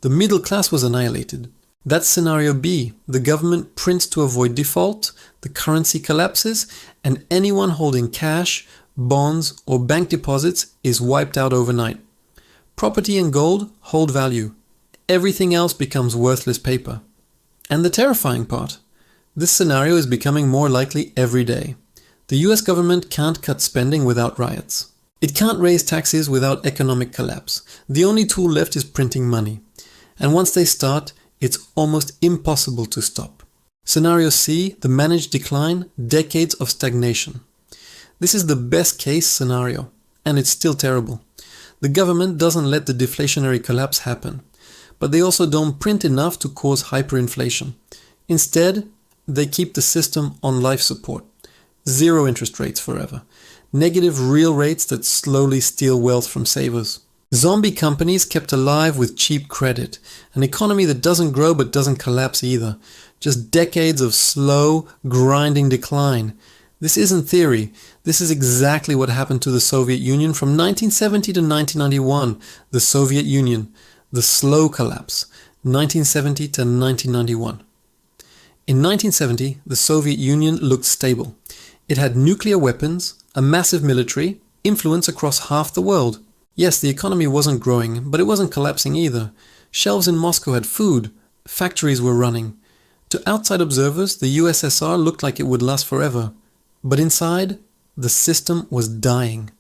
The middle class was annihilated. That's scenario B. The government prints to avoid default, the currency collapses, and anyone holding cash, bonds, or bank deposits is wiped out overnight. Property and gold hold value. Everything else becomes worthless paper. And the terrifying part, this scenario is becoming more likely every day. The US government can't cut spending without riots. It can't raise taxes without economic collapse. The only tool left is printing money. And once they start, it's almost impossible to stop. Scenario C, the managed decline, decades of stagnation. This is the best case scenario, and it's still terrible. The government doesn't let the deflationary collapse happen, but they also don't print enough to cause hyperinflation. Instead, they keep the system on life support. Zero interest rates forever. Negative real rates that slowly steal wealth from savers. Zombie companies kept alive with cheap credit. An economy that doesn't grow but doesn't collapse either. Just decades of slow, grinding decline. This isn't theory. This is exactly what happened to the Soviet Union from 1970 to 1991. The Soviet Union. The slow collapse. 1970 to 1991. In 1970, the Soviet Union looked stable. It had nuclear weapons, a massive military, influence across half the world. Yes, the economy wasn't growing, but it wasn't collapsing either. Shelves in Moscow had food. Factories were running. To outside observers, the USSR looked like it would last forever. But inside, the system was dying.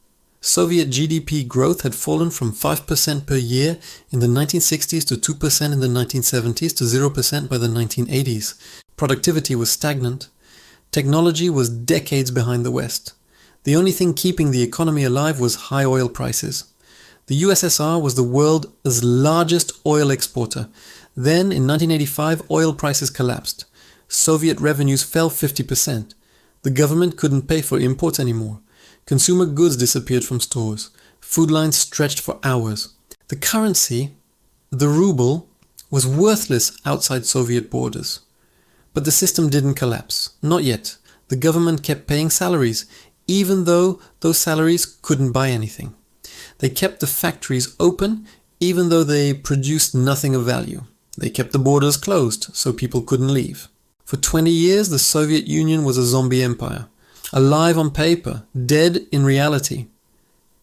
Soviet GDP growth had fallen from 5% per year in the 1960s to 2% in the 1970s to 0% by the 1980s. Productivity was stagnant. Technology was decades behind the West. The only thing keeping the economy alive was high oil prices. The USSR was the world's largest oil exporter. Then, in 1985, oil prices collapsed. Soviet revenues fell 50%. The government couldn't pay for imports anymore. Consumer goods disappeared from stores. Food lines stretched for hours. The currency, the ruble, was worthless outside Soviet borders. But the system didn't collapse. Not yet. The government kept paying salaries, even though those salaries couldn't buy anything. They kept the factories open, even though they produced nothing of value. They kept the borders closed, so people couldn't leave. For 20 years, the Soviet Union was a zombie empire. Alive on paper, dead in reality.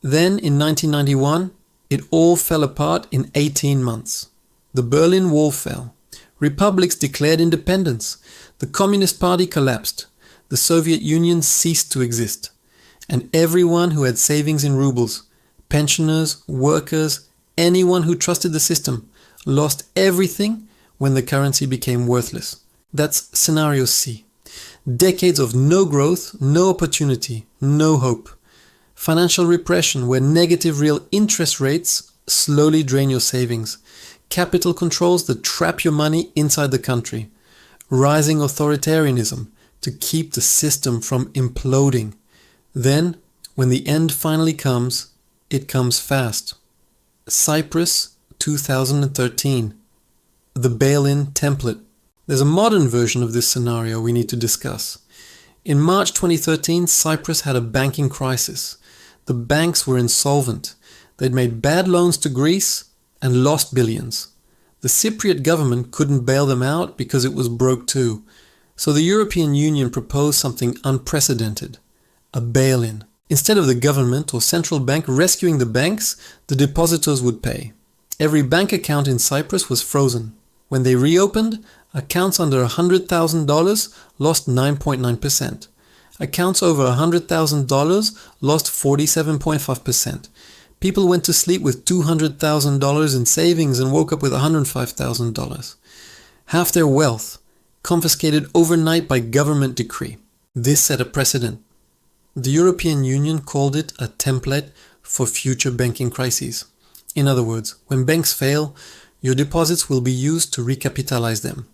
Then, in 1991, it all fell apart in 18 months. The Berlin Wall fell. Republics declared independence. The Communist Party collapsed. The Soviet Union ceased to exist. And everyone who had savings in rubles, pensioners, workers, anyone who trusted the system, lost everything when the currency became worthless. That's scenario C. Decades of no growth, no opportunity, no hope. Financial repression where negative real interest rates slowly drain your savings. Capital controls that trap your money inside the country. Rising authoritarianism to keep the system from imploding. Then, when the end finally comes, it comes fast. Cyprus, 2013. The bail-in template. There's a modern version of this scenario we need to discuss. In March 2013, Cyprus had a banking crisis. The banks were insolvent. They'd made bad loans to Greece and lost billions. The Cypriot government couldn't bail them out because it was broke too. So the European Union proposed something unprecedented. A bail-in. Instead of the government or central bank rescuing the banks, the depositors would pay. Every bank account in Cyprus was frozen. When they reopened, accounts under $100,000 lost 9.9%. Accounts over $100,000 lost 47.5%. People went to sleep with $200,000 in savings and woke up with $105,000. Half their wealth, confiscated overnight by government decree. This set a precedent. The European Union called it a template for future banking crises. In other words, when banks fail, your deposits will be used to recapitalize them.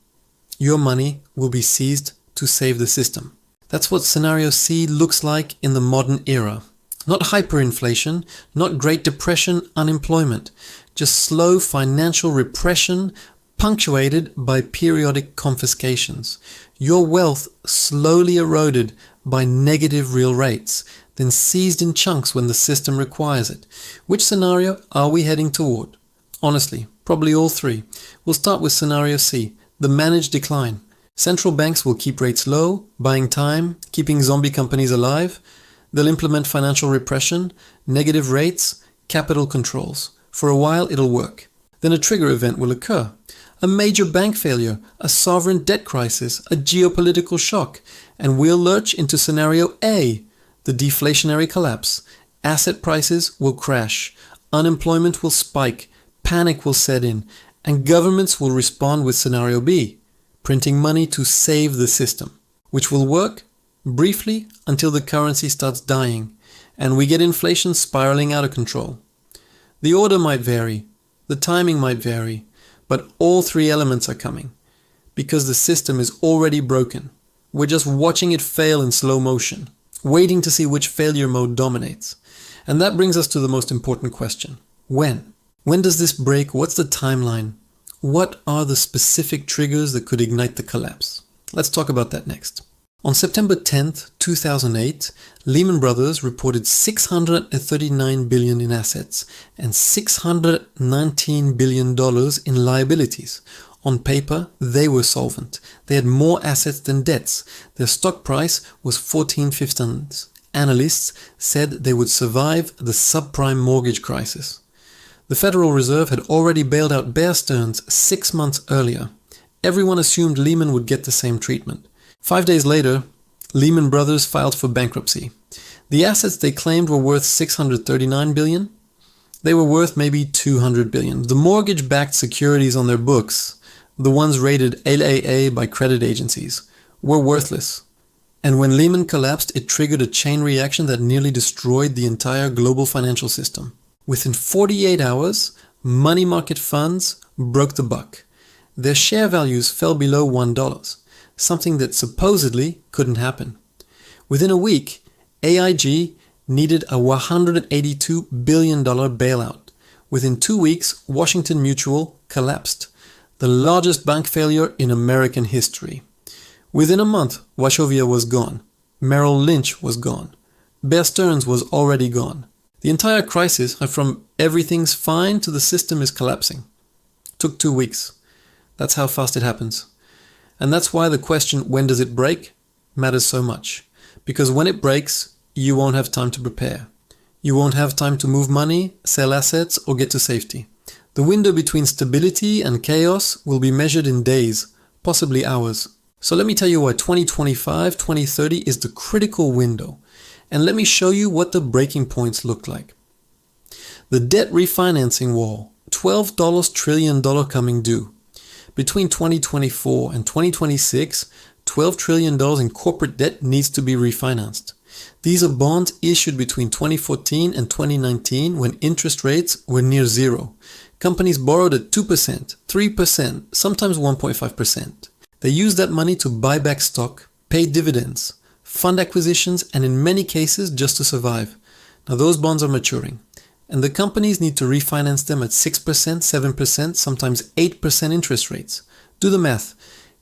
Your money will be seized to save the system. That's what scenario C looks like in the modern era. Not hyperinflation, not Great Depression unemployment, just slow financial repression punctuated by periodic confiscations. Your wealth slowly eroded by negative real rates, then seized in chunks when the system requires it. Which scenario are we heading toward? Honestly, probably all three. We'll start with scenario C, the managed decline. Central banks will keep rates low, buying time, keeping zombie companies alive. They'll implement financial repression, negative rates, capital controls. For a while it'll work. Then a trigger event will occur. A major bank failure, a sovereign debt crisis, a geopolitical shock, and we'll lurch into scenario A, the deflationary collapse. Asset prices will crash, unemployment will spike, panic will set in, and governments will respond with scenario B, printing money to save the system, which will work briefly until the currency starts dying, and we get inflation spiraling out of control. The order might vary, the timing might vary, but all three elements are coming, because the system is already broken. We're just watching it fail in slow motion, waiting to see which failure mode dominates. And that brings us to the most important question. When? When does this break? What's the timeline? What are the specific triggers that could ignite the collapse? Let's talk about that next. On September 10th, 2008, Lehman Brothers reported $639 billion in assets and $619 billion in liabilities. On paper, they were solvent. They had more assets than debts. Their stock price was 14.15. Analysts said they would survive the subprime mortgage crisis. The Federal Reserve had already bailed out Bear Stearns 6 months earlier. Everyone assumed Lehman would get the same treatment. 5 days later, Lehman Brothers filed for bankruptcy. The assets they claimed were worth $639 billion. They were worth maybe $200 billion. The mortgage-backed securities on their books, the ones rated AAA by credit agencies, were worthless. And when Lehman collapsed, it triggered a chain reaction that nearly destroyed the entire global financial system. Within 48 hours, money market funds broke the buck. Their share values fell below $1. Something that supposedly couldn't happen. Within a week, AIG needed a $182 billion bailout. Within 2 weeks, Washington Mutual collapsed, the largest bank failure in American history. Within a month, Wachovia was gone. Merrill Lynch was gone. Bear Stearns was already gone. The entire crisis, from everything's fine to the system is collapsing, took 2 weeks. That's how fast it happens. And that's why the question, when does it break, matters so much. Because when it breaks, you won't have time to prepare. You won't have time to move money, sell assets, or get to safety. The window between stability and chaos will be measured in days, possibly hours. So let me tell you why 2025, 2030 is the critical window. And let me show you what the breaking points look like. The debt refinancing wall, $12 trillion coming due. Between 2024 and 2026, $12 trillion in corporate debt needs to be refinanced. These are bonds issued between 2014 and 2019 when interest rates were near zero. Companies borrowed at 2%, 3%, sometimes 1.5%. They used that money to buy back stock, pay dividends, fund acquisitions, and in many cases just to survive. Now those bonds are maturing. And the companies need to refinance them at 6%, 7%, sometimes 8% interest rates. Do the math.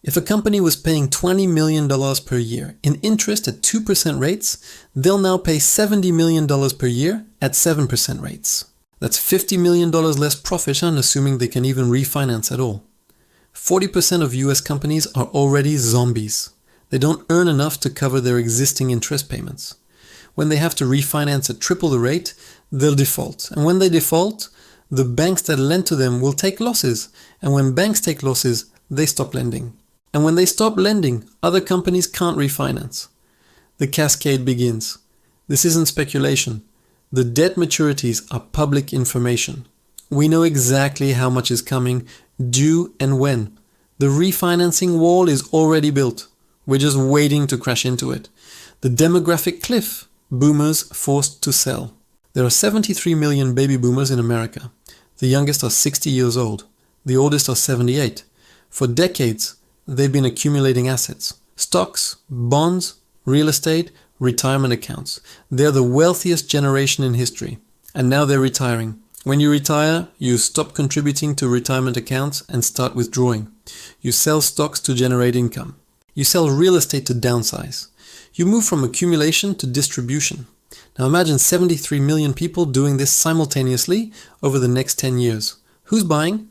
If a company was paying $20 million per year in interest at 2% rates, they'll now pay $70 million per year at 7% rates. That's $50 million less profit, assuming they can even refinance at all. 40% of US companies are already zombies. They don't earn enough to cover their existing interest payments. When they have to refinance at triple the rate, they'll default. And when they default, the banks that lend to them will take losses. And when banks take losses, they stop lending. And when they stop lending, other companies can't refinance. The cascade begins. This isn't speculation. The debt maturities are public information. We know exactly how much is coming, due, and when. The refinancing wall is already built. We're just waiting to crash into it. The demographic cliff. Boomers forced to sell. There are 73 million baby boomers in America. The youngest are 60 years old. The oldest are 78. For decades, they've been accumulating assets. Stocks, bonds, real estate, retirement accounts. They're the wealthiest generation in history. And now they're retiring. When you retire, you stop contributing to retirement accounts and start withdrawing. You sell stocks to generate income. You sell real estate to downsize. You move from accumulation to distribution. Now imagine 73 million people doing this simultaneously over the next 10 years. Who's buying?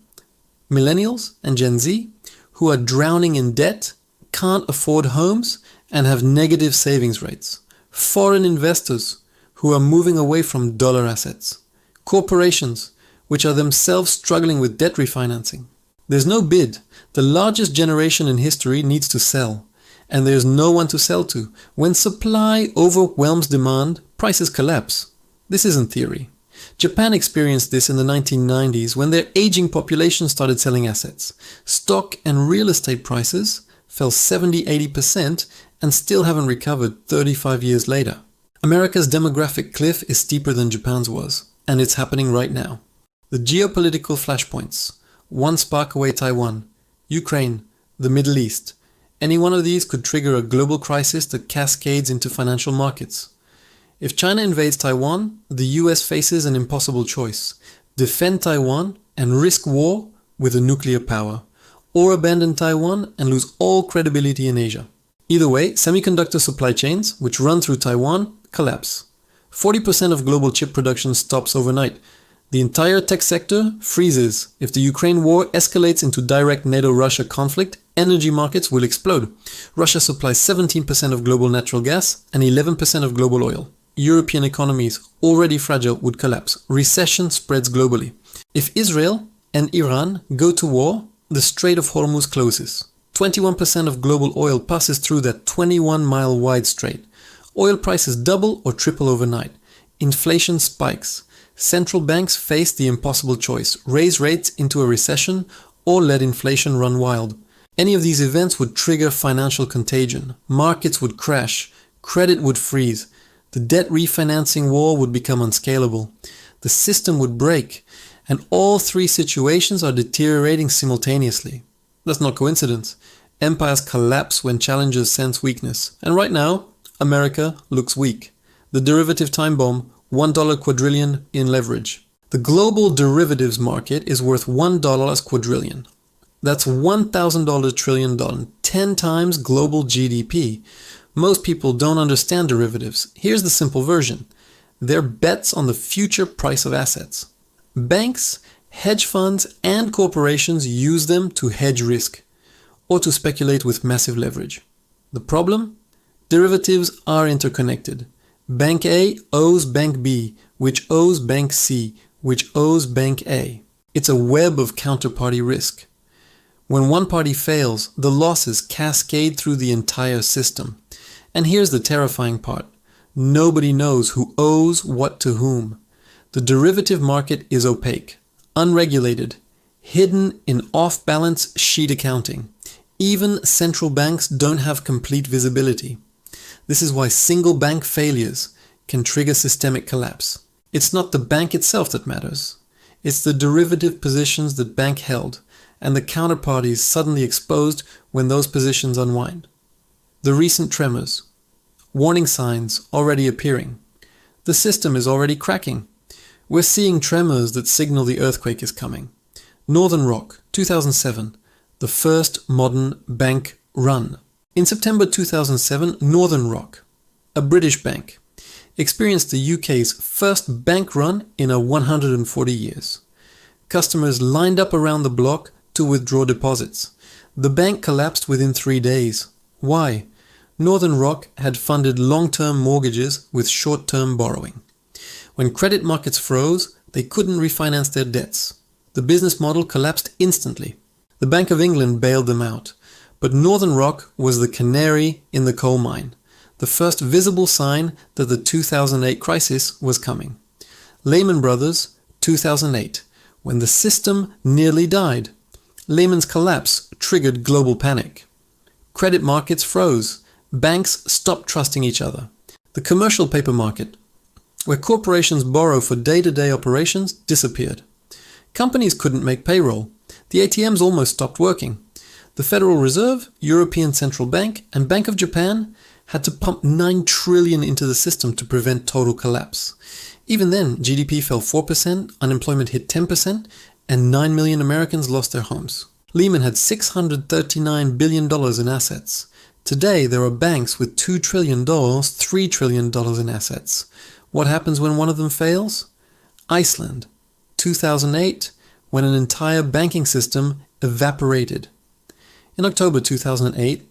Millennials and Gen Z, who are drowning in debt, can't afford homes, and have negative savings rates. Foreign investors, who are moving away from dollar assets. Corporations, which are themselves struggling with debt refinancing. There's no bid. The largest generation in history needs to sell, and there's no one to sell to. When supply overwhelms demand, prices collapse. This isn't theory. Japan experienced this in the 1990s when their aging population started selling assets. Stock and real estate prices fell 70–80% and still haven't recovered 35 years later. America's demographic cliff is steeper than Japan's was, and it's happening right now. The geopolitical flashpoints. One spark away Taiwan, Ukraine, the Middle East. Any one of these could trigger a global crisis that cascades into financial markets. If China invades Taiwan, the US faces an impossible choice: defend Taiwan and risk war with a nuclear power, or abandon Taiwan and lose all credibility in Asia. Either way, semiconductor supply chains, which run through Taiwan, collapse. 40% of global chip production stops overnight. The entire tech sector freezes. If the Ukraine war escalates into direct NATO-Russia conflict, energy markets will explode. Russia supplies 17% of global natural gas and 11% of global oil. European economies, already fragile, would collapse. Recession spreads globally. If Israel and Iran go to war, the Strait of Hormuz closes. 21% of global oil passes through that 21-mile wide strait. Oil prices double or triple overnight. Inflation spikes. Central banks face the impossible choice: raise rates into a recession or let inflation run wild. Any of these events would trigger financial contagion. Markets would crash. Credit would freeze. The debt refinancing war would become unscalable. The system would break. And all three situations are deteriorating simultaneously. That's not coincidence. Empires collapse when challengers sense weakness. And right now, America looks weak. The derivative time bomb, $1 quadrillion in leverage. The global derivatives market is worth $1 quadrillion. That's $1,000 trillion, 10 times global GDP. Most people don't understand derivatives. Here's the simple version. They're bets on the future price of assets. Banks, hedge funds, and corporations use them to hedge risk or to speculate with massive leverage. The problem? Derivatives are interconnected. Bank A owes Bank B, which owes Bank C, which owes Bank A. It's a web of counterparty risk. When one party fails, the losses cascade through the entire system. And here's the terrifying part. Nobody knows who owes what to whom. The derivative market is opaque, unregulated, hidden in off-balance sheet accounting. Even central banks don't have complete visibility. This is why single bank failures can trigger systemic collapse. It's not the bank itself that matters. It's the derivative positions that bank held and the counterparties suddenly exposed when those positions unwind. The recent tremors. Warning signs already appearing. The system is already cracking. We're seeing tremors that signal the earthquake is coming. Northern Rock, 2007, the first modern bank run. In September 2007, Northern Rock, a British bank, experienced the UK's first bank run in 140 years. Customers lined up around the block to withdraw deposits. The bank collapsed within 3 days. Why? Northern Rock had funded long-term mortgages with short-term borrowing. When credit markets froze, they couldn't refinance their debts. The business model collapsed instantly. The Bank of England bailed them out. But Northern Rock was the canary in the coal mine, the first visible sign that the 2008 crisis was coming. Lehman Brothers, 2008, when the system nearly died. Lehman's collapse triggered global panic. Credit markets froze. Banks stopped trusting each other. The commercial paper market, where corporations borrow for day-to-day operations, disappeared. Companies couldn't make payroll. The ATMs almost stopped working. The Federal Reserve, European Central Bank, and Bank of Japan had to pump $9 trillion into the system to prevent total collapse. Even then, GDP fell 4%, unemployment hit 10%, and 9 million Americans lost their homes. Lehman had $639 billion in assets. Today, there are banks with $2 trillion, $3 trillion in assets. What happens when one of them fails? Iceland, 2008, when an entire banking system evaporated. In October 2008,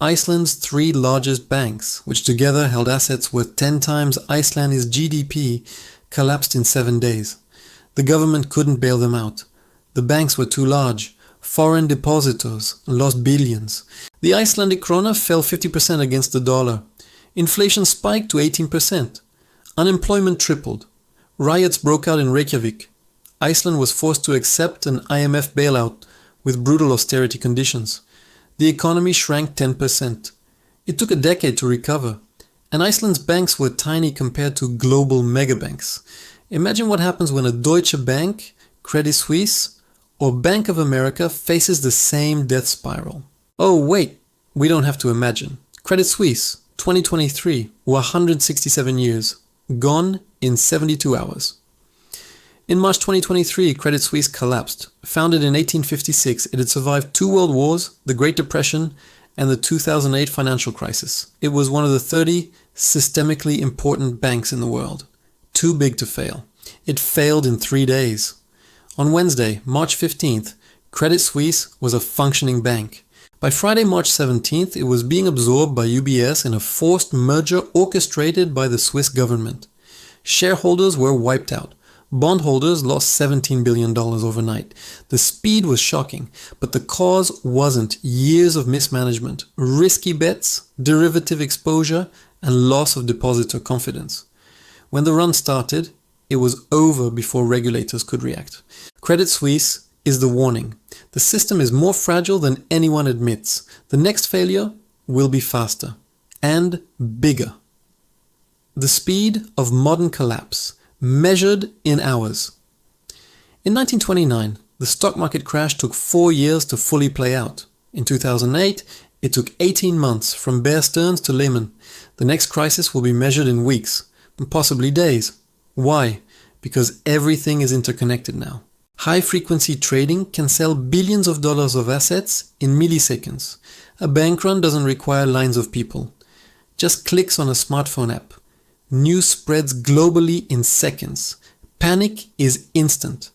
Iceland's three largest banks, which together held assets worth 10 times Iceland's GDP, collapsed in 7 days. The government couldn't bail them out. The banks were too large. Foreign depositors lost billions. The Icelandic krona fell 50% against the dollar. Inflation spiked to 18%. Unemployment tripled. Riots broke out in Reykjavik. Iceland was forced to accept an IMF bailout with brutal austerity conditions. The economy shrank 10%. It took a decade to recover, and Iceland's banks were tiny compared to global megabanks. Imagine what happens when a Deutsche Bank, Credit Suisse, or Bank of America faces the same death spiral. Oh wait, we don't have to imagine. Credit Suisse, 2023, 167 years, gone in 72 hours. In March 2023, Credit Suisse collapsed. Founded in 1856, it had survived 2 world wars, the Great Depression, and the 2008 financial crisis. It was one of the 30 systemically important banks in the world. Too big to fail. It failed in 3 days. On Wednesday, March 15th, Credit Suisse was a functioning bank. By Friday, March 17th, it was being absorbed by UBS in a forced merger orchestrated by the Swiss government. Shareholders were wiped out. Bondholders lost $17 billion overnight. The speed was shocking, but the cause wasn't years of mismanagement, risky bets, derivative exposure, and loss of depositor confidence. When the run started, it was over before regulators could react. Credit Suisse is the warning. The system is more fragile than anyone admits. The next failure will be faster and bigger. The speed of modern collapse, measured in hours. In 1929, the stock market crash took 4 years to fully play out. In 2008, it took 18 months from Bear Stearns to Lehman. The next crisis will be measured in weeks, and possibly days. Why? Because everything is interconnected now. High-frequency trading can sell billions of dollars of assets in milliseconds. A bank run doesn't require lines of people. Just clicks on a smartphone app. News spreads globally in seconds. Panic is instant.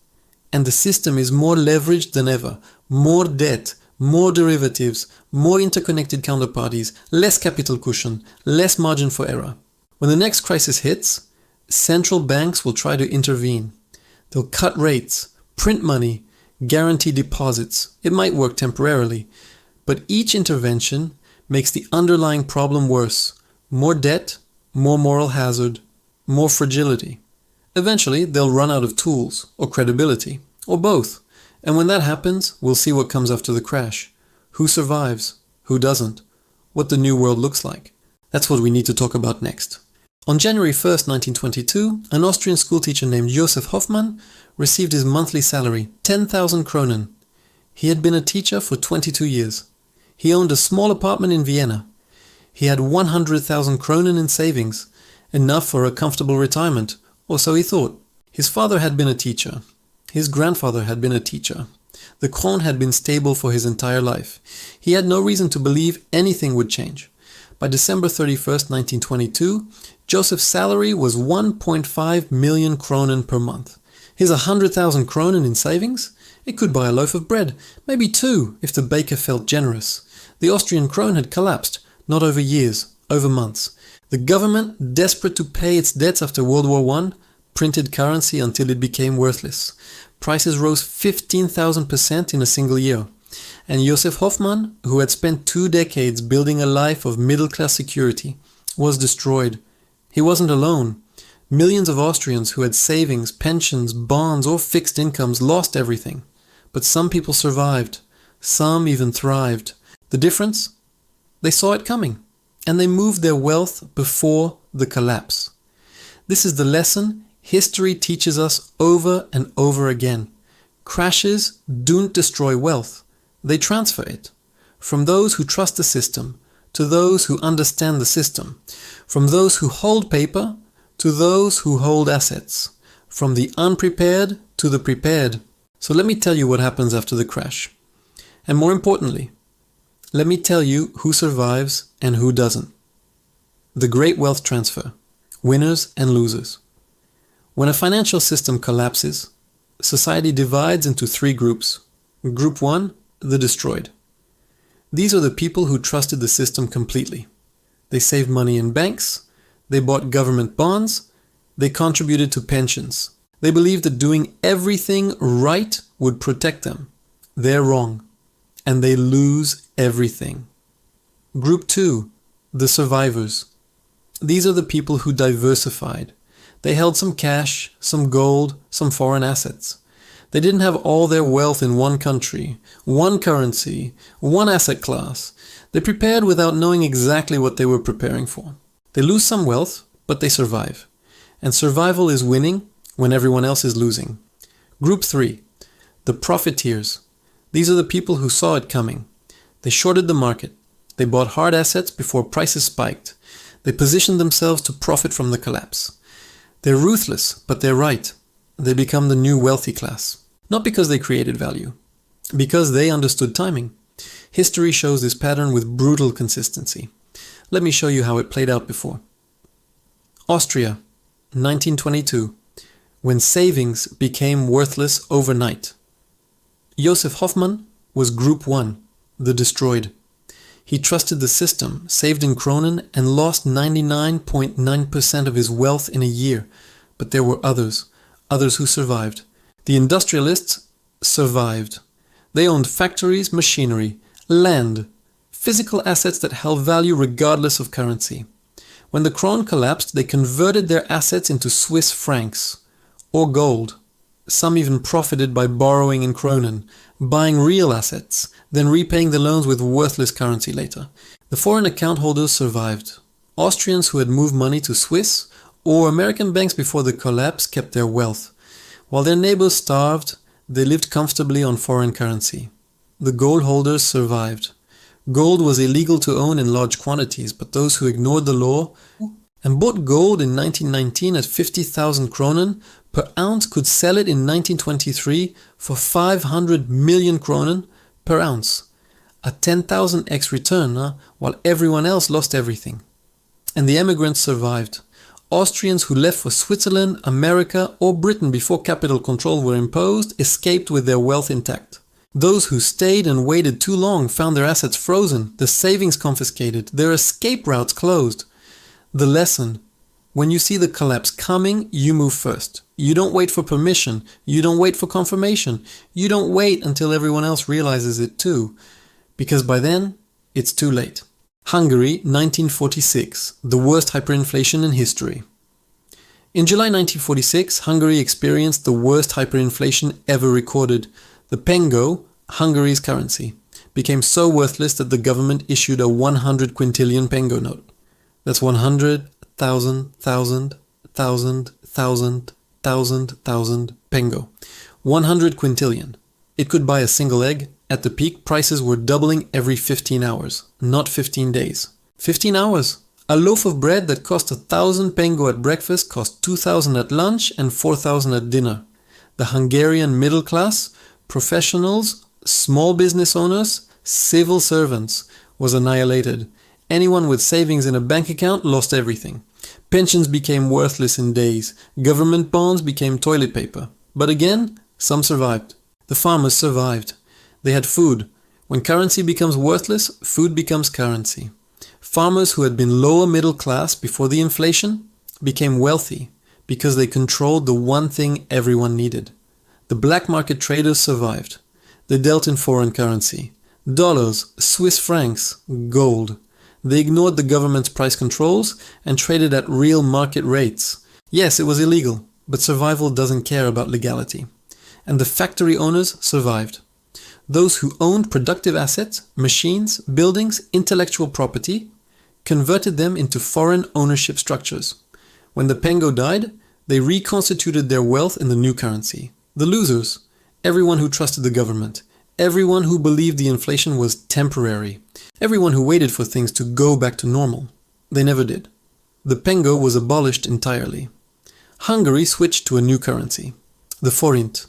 And the system is more leveraged than ever. More debt, more derivatives, more interconnected counterparties, less capital cushion, less margin for error. When the next crisis hits, central banks will try to intervene. They'll cut rates, print money, guarantee deposits. It might work temporarily, but each intervention makes the underlying problem worse. More debt, more moral hazard, more fragility. Eventually, they'll run out of tools, or credibility, or both. And when that happens, we'll see what comes after the crash. Who survives? Who doesn't? What the new world looks like. That's what we need to talk about next. On January 1st, 1922, an Austrian schoolteacher named Josef Hoffmann received his monthly salary, 10,000 kronen. He had been a teacher for 22 years. He owned a small apartment in Vienna. He had 100,000 kronen in savings, enough for a comfortable retirement, or so he thought. His father had been a teacher. His grandfather had been a teacher. The krone had been stable for his entire life. He had no reason to believe anything would change. By December 31st, 1922, Joseph's salary was 1.5 million kronen per month. His 100,000 kronen in savings? It could buy a loaf of bread, maybe 2 if the baker felt generous. The Austrian krone had collapsed, not over years, over months. The government, desperate to pay its debts after World War I, printed currency until it became worthless. Prices rose 15,000% in a single year. And Josef Hoffmann, who had spent 2 decades building a life of middle-class security, was destroyed. He wasn't alone. Millions of Austrians who had savings, pensions, bonds, or fixed incomes lost everything. But some people survived. Some even thrived. The difference? They saw it coming, and they moved their wealth before the collapse. This is the lesson history teaches us over and over again. Crashes don't destroy wealth. They transfer it. From those who trust the system, to those who understand the system. From those who hold paper, to those who hold assets. From the unprepared to the prepared. So let me tell you what happens after the crash. And more importantly, Let me tell you who survives and who doesn't. The Great Wealth Transfer. Winners and losers. When a financial system collapses, society divides into three groups. Group 1, the destroyed. These are the people who trusted the system completely. They saved money in banks, they bought government bonds, they contributed to pensions. They believed that doing everything right would protect them. They're wrong, and they lose everything. Group 2, the survivors. These are the people who diversified. They held some cash, some gold, some foreign assets. They didn't have all their wealth in one country, one currency, one asset class. They prepared without knowing exactly what they were preparing for. They lose some wealth, but they survive. And survival is winning when everyone else is losing. Group 3, the profiteers. These are the people who saw it coming. They shorted the market. They bought hard assets before prices spiked. They positioned themselves to profit from the collapse. They're ruthless, but they're right. They become the new wealthy class. Not because they created value, because they understood timing. History shows this pattern with brutal consistency. Let me show you how it played out before. Austria, 1922, when savings became worthless overnight. Josef Hoffmann was Group 1, the destroyed. He trusted the system, saved in kronen, and lost 99.9% of his wealth in a year. But there were others who survived. The industrialists survived. They owned factories, machinery, land, physical assets that held value regardless of currency. When the krone collapsed, they converted their assets into Swiss francs or gold. Some even profited by borrowing in kronen, buying real assets, then repaying the loans with worthless currency later. The foreign account holders survived. Austrians who had moved money to Swiss or American banks before the collapse kept their wealth. While their neighbors starved, they lived comfortably on foreign currency. The gold holders survived. Gold was illegal to own in large quantities, but those who ignored the law and bought gold in 1919 at 50,000 kronen per ounce could sell it in 1923 for 500 million kronen per ounce. A 10,000x return, while everyone else lost everything. And the emigrants survived. Austrians who left for Switzerland, America, or Britain before capital control were imposed escaped with their wealth intact. Those who stayed and waited too long found their assets frozen, the savings confiscated, their escape routes closed. The lesson: when you see the collapse coming, you move first. You don't wait for permission. You don't wait for confirmation. You don't wait until everyone else realizes it too, because by then, it's too late. Hungary, 1946, the worst hyperinflation in history. In July 1946, Hungary experienced the worst hyperinflation ever recorded. The pengo, Hungary's currency, became so worthless that the government issued a 100 quintillion pengo note. That's 100,000 pengo. 100 quintillion. It could buy a single egg. At the peak, prices were doubling every 15 hours, not 15 days. 15 hours! A loaf of bread that cost 1,000 pengo at breakfast cost 2,000 at lunch and 4,000 at dinner. The Hungarian middle class, professionals, small business owners, civil servants, was annihilated. Anyone with savings in a bank account lost everything. Pensions became worthless in days. Government bonds became toilet paper. But again, some survived. The farmers survived. They had food. When currency becomes worthless, food becomes currency. Farmers who had been lower middle class before the inflation became wealthy because they controlled the one thing everyone needed. The black market traders survived. They dealt in foreign currency. Dollars, Swiss francs, gold. They ignored the government's price controls and traded at real market rates. Yes, it was illegal, but survival doesn't care about legality. And the factory owners survived. Those who owned productive assets, machines, buildings, intellectual property, converted them into foreign ownership structures. When the pengo died, they reconstituted their wealth in the new currency. The losers, everyone who trusted the government, everyone who believed the inflation was temporary, everyone who waited for things to go back to normal. They never did. The pengo was abolished entirely. Hungary switched to a new currency, the forint,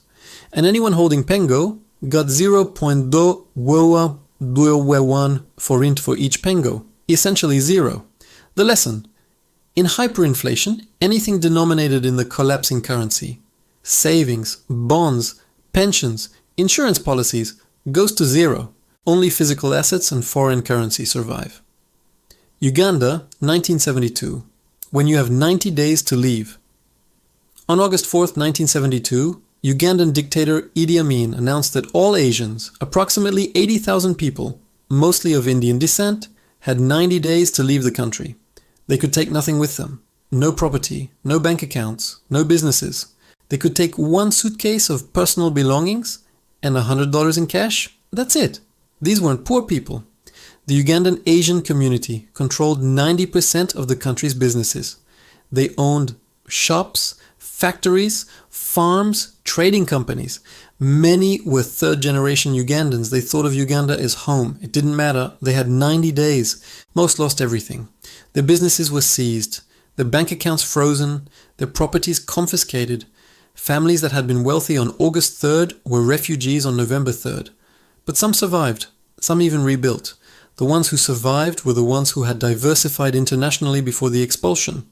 and anyone holding pengo got 0.2 2.1 forint for each pengo, essentially zero. The lesson: in hyperinflation, anything denominated in the collapsing currency, savings, bonds, pensions, insurance policies, goes to zero. Only physical assets and foreign currency survive. Uganda, 1972. When you have 90 days to leave. On August 4th, 1972, Ugandan dictator Idi Amin announced that all Asians, approximately 80,000 people, mostly of Indian descent, had 90 days to leave the country. They could take nothing with them. No property, no bank accounts, no businesses. They could take one suitcase of personal belongings and $100 in cash. That's it. These weren't poor people. The Ugandan Asian community controlled 90% of the country's businesses. They owned shops, factories, farms, trading companies. Many were third-generation Ugandans. They thought of Uganda as home. It didn't matter. They had 90 days. Most lost everything. Their businesses were seized, their bank accounts frozen, their properties confiscated. Families that had been wealthy on August 3rd were refugees on November 3rd. But some survived. Some even rebuilt. The ones who survived were the ones who had diversified internationally before the expulsion.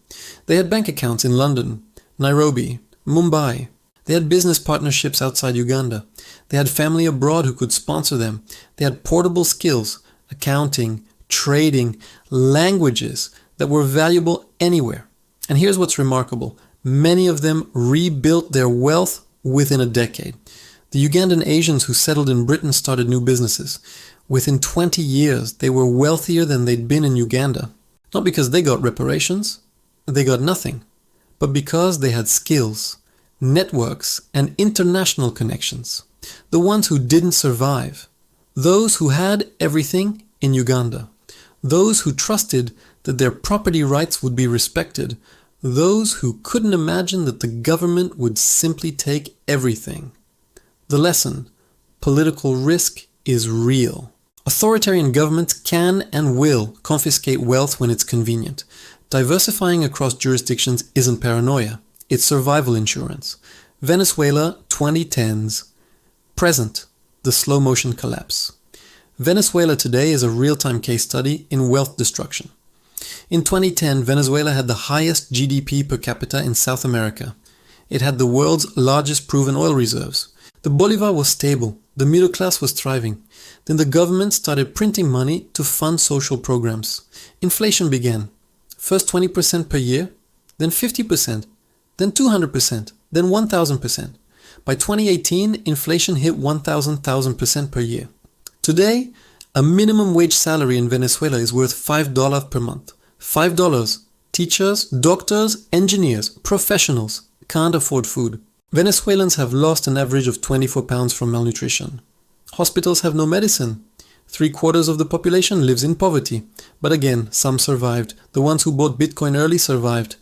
They had bank accounts in London, Nairobi, Mumbai. They had business partnerships outside Uganda. They had family abroad who could sponsor them. They had portable skills, accounting, trading, languages that were valuable anywhere. And here's what's remarkable. Many of them rebuilt their wealth within a decade. The Ugandan Asians who settled in Britain started new businesses. Within 20 years, they were wealthier than they'd been in Uganda. Not because they got reparations, they got nothing, but because they had skills, networks, and international connections. The ones who didn't survive. Those who had everything in Uganda. Those who trusted that their property rights would be respected. Those who couldn't imagine that the government would simply take everything. The lesson: political risk is real. Authoritarian governments can and will confiscate wealth when it's convenient. Diversifying across jurisdictions isn't paranoia, it's survival insurance. Venezuela, 2010s. Present: the slow motion collapse. Venezuela today is a real-time case study in wealth destruction. In 2010, Venezuela had the highest GDP per capita in South America. It had the world's largest proven oil reserves. The bolivar was stable, the middle class was thriving. Then the government started printing money to fund social programs. Inflation began. First 20% per year, then 50%, then 200%, then 1000%. By 2018, inflation hit 1000% per year. Today, a minimum wage salary in Venezuela is worth $5 per month. $5. Teachers, doctors, engineers, professionals can't afford food. Venezuelans have lost an average of 24 pounds from malnutrition. Hospitals have no medicine. 3/4 of the population lives in poverty. But again, some survived. The ones who bought Bitcoin early survived.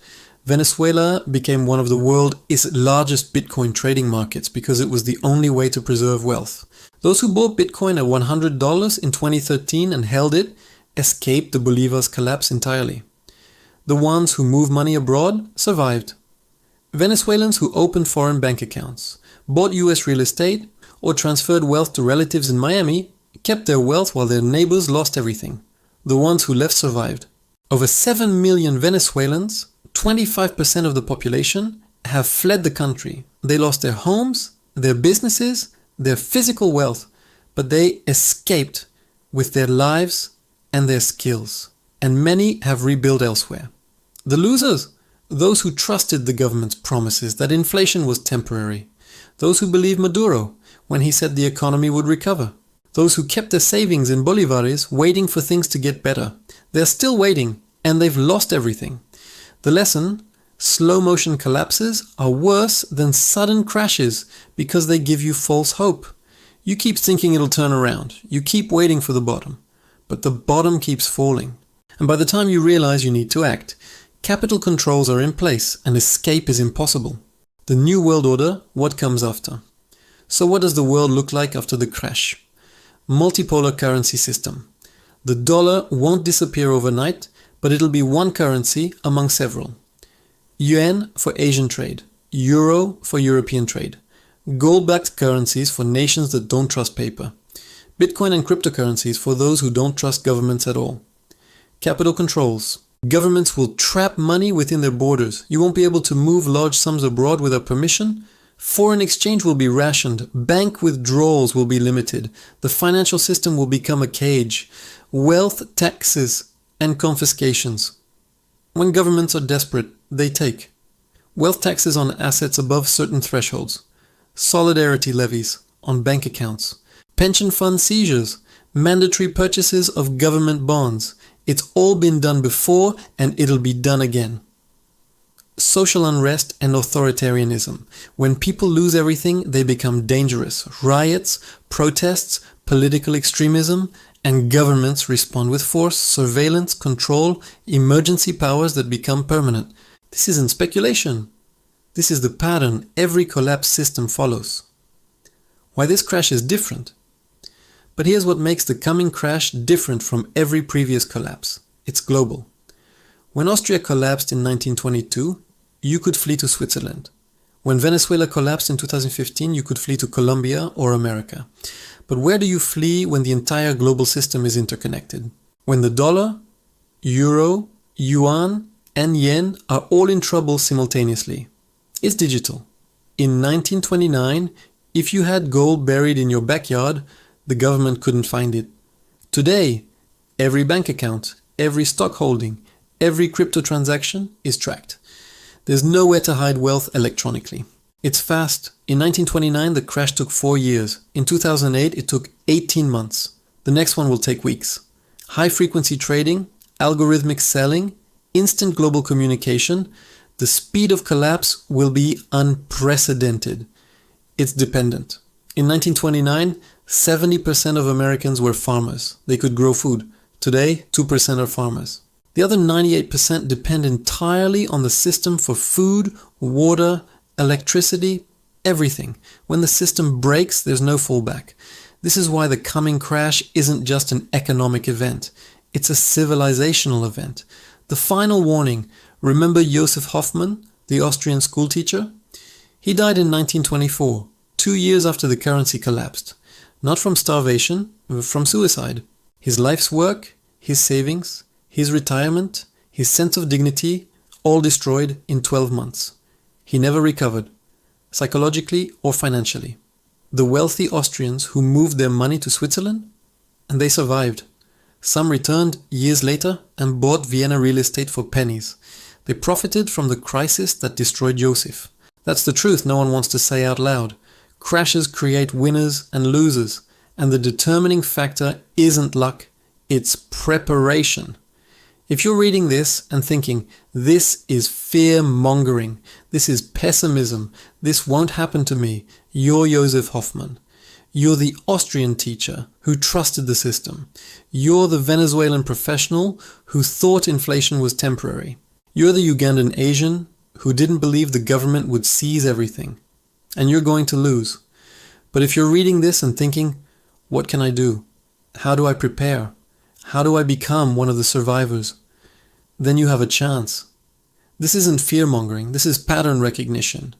Venezuela became one of the world's largest Bitcoin trading markets because it was the only way to preserve wealth. Those who bought Bitcoin at $100 in 2013 and held it escaped the Bolivar's collapse entirely. The ones who moved money abroad survived. Venezuelans who opened foreign bank accounts, bought US real estate, or transferred wealth to relatives in Miami kept their wealth while their neighbors lost everything. The ones who left survived. Over 7 million Venezuelans, 25% of the population, have fled the country. They lost their homes, their businesses, their physical wealth, but they escaped with their lives and their skills. And many have rebuilt elsewhere. The losers? Those who trusted the government's promises that inflation was temporary. Those who believed Maduro when he said the economy would recover. Those who kept their savings in bolivares waiting for things to get better. They're still waiting, and they've lost everything. The lesson: slow motion collapses are worse than sudden crashes because they give you false hope. You keep thinking it'll turn around. You keep waiting for the bottom. But the bottom keeps falling. And by the time you realize you need to act, capital controls are in place and escape is impossible. The New World Order, what comes after? So what does the world look like after the crash? Multipolar currency system. The dollar won't disappear overnight, but it'll be one currency among several. Yuan for Asian trade, Euro for European trade, gold-backed currencies for nations that don't trust paper. Bitcoin and cryptocurrencies for those who don't trust governments at all. Capital controls. Governments will trap money within their borders. You won't be able to move large sums abroad without permission. Foreign exchange will be rationed. Bank withdrawals will be limited. The financial system will become a cage. Wealth taxes and confiscations. When governments are desperate, they take. Wealth taxes on assets above certain thresholds. Solidarity levies on bank accounts. Pension fund seizures. Mandatory purchases of government bonds. It's all been done before and it'll be done again. Social unrest and authoritarianism. When people lose everything, they become dangerous. Riots, protests, political extremism, and governments respond with force, surveillance, control, emergency powers that become permanent. This isn't speculation. This is the pattern every collapse system follows. Why this crash is different? But here's what makes the coming crash different from every previous collapse. It's global. When Austria collapsed in 1922, you could flee to Switzerland. When Venezuela collapsed in 2015, you could flee to Colombia or America. But where do you flee when the entire global system is interconnected? When the dollar, euro, yuan, and yen are all in trouble simultaneously. It's digital. In 1929, if you had gold buried in your backyard, the government couldn't find it. Today, every bank account, every stock holding, every crypto transaction is tracked. There's nowhere to hide wealth electronically. It's fast. In 1929, the crash took 4 years. In 2008, it took 18 months. The next one will take weeks. High-frequency trading, algorithmic selling, instant global communication. The speed of collapse will be unprecedented. It's dependent. In 1929, 70% of Americans were farmers. They could grow food. Today, 2% are farmers. The other 98% depend entirely on the system for food, water, electricity, everything. When the system breaks, there's no fallback. This is why the coming crash isn't just an economic event. It's a civilizational event. The final warning, remember Joseph Hoffmann, the Austrian schoolteacher? He died in 1924, 2 years after the currency collapsed. Not from starvation, but from suicide. His life's work, his savings, his retirement, his sense of dignity, all destroyed in 12 months. He never recovered, psychologically or financially. The wealthy Austrians who moved their money to Switzerland, and they survived. Some returned years later and bought Vienna real estate for pennies. They profited from the crisis that destroyed Joseph. That's the truth no one wants to say out loud. Crashes create winners and losers, and the determining factor isn't luck, it's preparation. If you're reading this and thinking, this is fear-mongering, this is pessimism, this won't happen to me, you're Joseph Hoffmann. You're the Austrian teacher who trusted the system. You're the Venezuelan professional who thought inflation was temporary. You're the Ugandan Asian who didn't believe the government would seize everything. And you're going to lose. But if you're reading this and thinking, what can I do? How do I prepare? How do I become one of the survivors? Then you have a chance. This isn't fear-mongering, this is pattern recognition.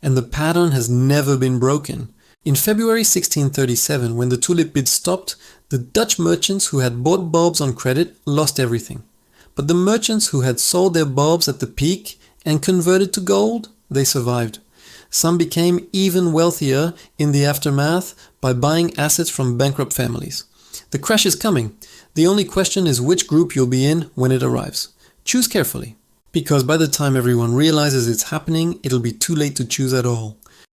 And the pattern has never been broken. In February 1637, when the tulip bid stopped, the Dutch merchants who had bought bulbs on credit lost everything. But the merchants who had sold their bulbs at the peak and converted to gold, they survived. Some became even wealthier in the aftermath by buying assets from bankrupt families. The crash is coming. The only question is which group you'll be in when it arrives. Choose carefully, because by the time everyone realizes it's happening, it'll be too late to choose at all.